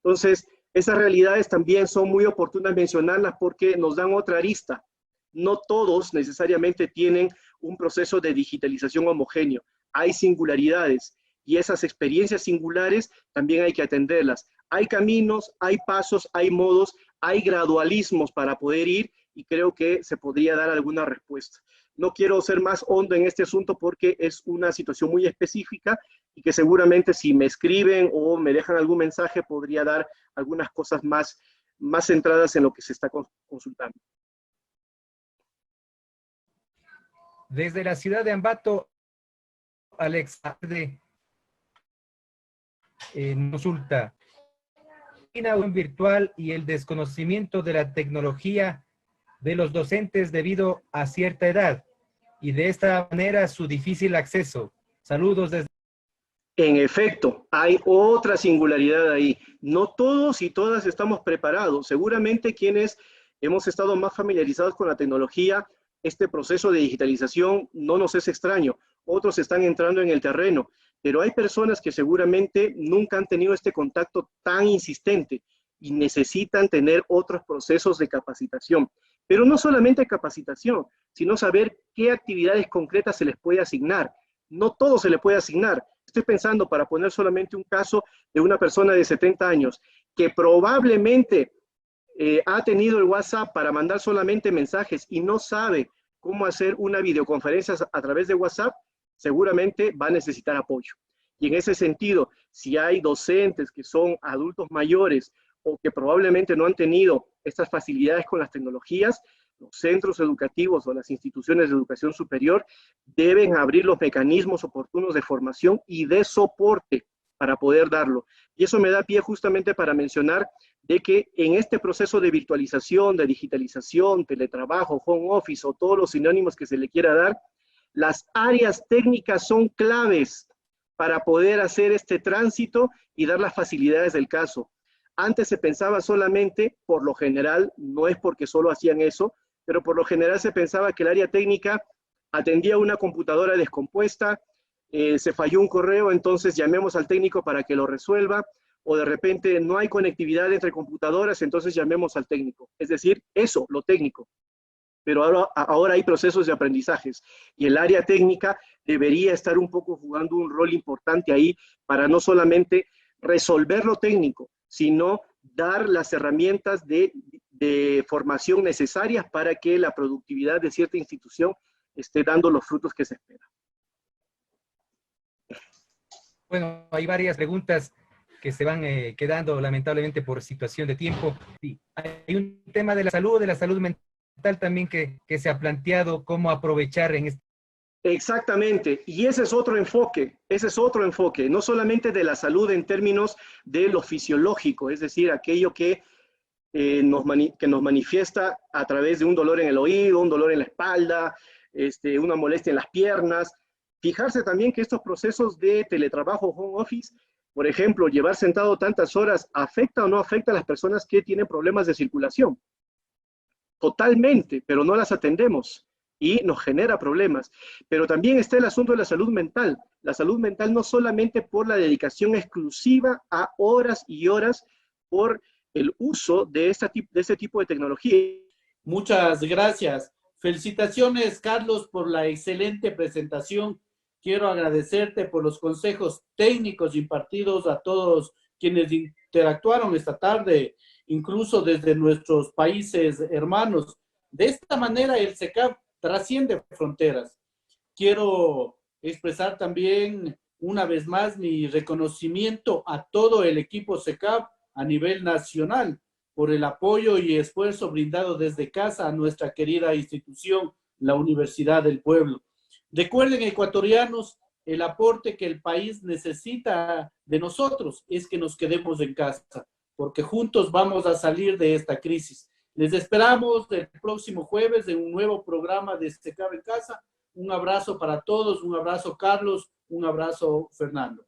Entonces, esas realidades también son muy oportunas mencionarlas porque nos dan otra arista. No todos necesariamente tienen un proceso de digitalización homogéneo. Hay singularidades y esas experiencias singulares también hay que atenderlas. Hay caminos, hay pasos, hay modos, hay gradualismos para poder ir y creo que se podría dar alguna respuesta. No quiero ser más hondo en este asunto porque es una situación muy específica y que seguramente si me escriben o me dejan algún mensaje podría dar algunas cosas más centradas en lo que se está consultando. Desde la ciudad de Ambato, Alexa consulta. La virtual y el desconocimiento de la tecnología de los docentes debido a cierta edad y de esta manera su difícil acceso. Saludos desde... En efecto, hay otra singularidad ahí. No todos y todas estamos preparados. Seguramente quienes hemos estado más familiarizados con la tecnología, este proceso de digitalización no nos es extraño. Otros están entrando en el terreno, pero hay personas que seguramente nunca han tenido este contacto tan insistente y necesitan tener otros procesos de capacitación. Pero no solamente capacitación, sino saber qué actividades concretas se les puede asignar. No todo se le puede asignar. Estoy pensando, para poner solamente un caso, de una persona de 70 años que probablemente ha tenido el WhatsApp para mandar solamente mensajes y no sabe cómo hacer una videoconferencia a través de WhatsApp, seguramente va a necesitar apoyo. Y en ese sentido, si hay docentes que son adultos mayores o que probablemente no han tenido estas facilidades con las tecnologías, los centros educativos o las instituciones de educación superior deben abrir los mecanismos oportunos de formación y de soporte para poder darlo. Y eso me da pie justamente para mencionar de que en este proceso de virtualización, de digitalización, teletrabajo, home office o todos los sinónimos que se le quiera dar, las áreas técnicas son claves para poder hacer este tránsito y dar las facilidades del caso. Antes se pensaba solamente, por lo general, no es porque solo hacían eso, pero por lo general se pensaba que el área técnica atendía una computadora descompuesta, se falló un correo, entonces llamemos al técnico para que lo resuelva, o de repente no hay conectividad entre computadoras, entonces llamemos al técnico. Es decir, eso, lo técnico. Pero ahora hay procesos de aprendizajes y el área técnica debería estar un poco jugando un rol importante ahí para no solamente resolver lo técnico, sino dar las herramientas de formación necesarias para que la productividad de cierta institución esté dando los frutos que se esperan. Bueno, hay varias preguntas que se van quedando lamentablemente por situación de tiempo. Sí, hay un tema de la salud mental también que se ha planteado cómo aprovechar en este. Exactamente, y ese es otro enfoque, no solamente de la salud en términos de lo fisiológico, es decir, aquello que nos manifiesta a través de un dolor en el oído, un dolor en la espalda, una molestia en las piernas. Fijarse también que estos procesos de teletrabajo, home office, por ejemplo, llevar sentado tantas horas, ¿afecta o no afecta a las personas que tienen problemas de circulación? Totalmente, pero no las atendemos y nos genera problemas. Pero también está el asunto de la salud mental. La salud mental no solamente por la dedicación exclusiva a horas y horas por el uso de este tipo de tecnología. Muchas gracias. Felicitaciones, Carlos, por la excelente presentación. Quiero agradecerte por los consejos técnicos impartidos a todos quienes interactuaron esta tarde, incluso desde nuestros países hermanos. De esta manera, el SECAP trasciende fronteras. Quiero expresar también una vez más mi reconocimiento a todo el equipo SECAP a nivel nacional por el apoyo y esfuerzo brindado desde casa a nuestra querida institución, la Universidad del Pueblo. Recuerden, ecuatorianos, el aporte que el país necesita de nosotros es que nos quedemos en casa, porque juntos vamos a salir de esta crisis. Les esperamos el próximo jueves en un nuevo programa de SECAP en Casa. Un abrazo para todos, un abrazo Carlos, un abrazo Fernando.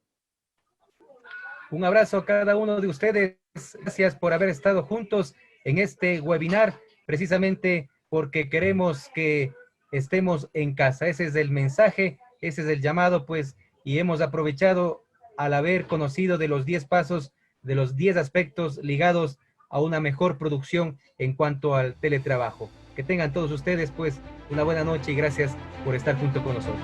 Un abrazo a cada uno de ustedes. Gracias por haber estado juntos en este webinar, precisamente porque queremos que estemos en casa. Ese es el mensaje, ese es el llamado, pues, y hemos aprovechado al haber conocido de los 10 pasos, de los 10 aspectos ligados a una mejor producción en cuanto al teletrabajo. Que tengan todos ustedes, pues, una buena noche y gracias por estar junto con nosotros.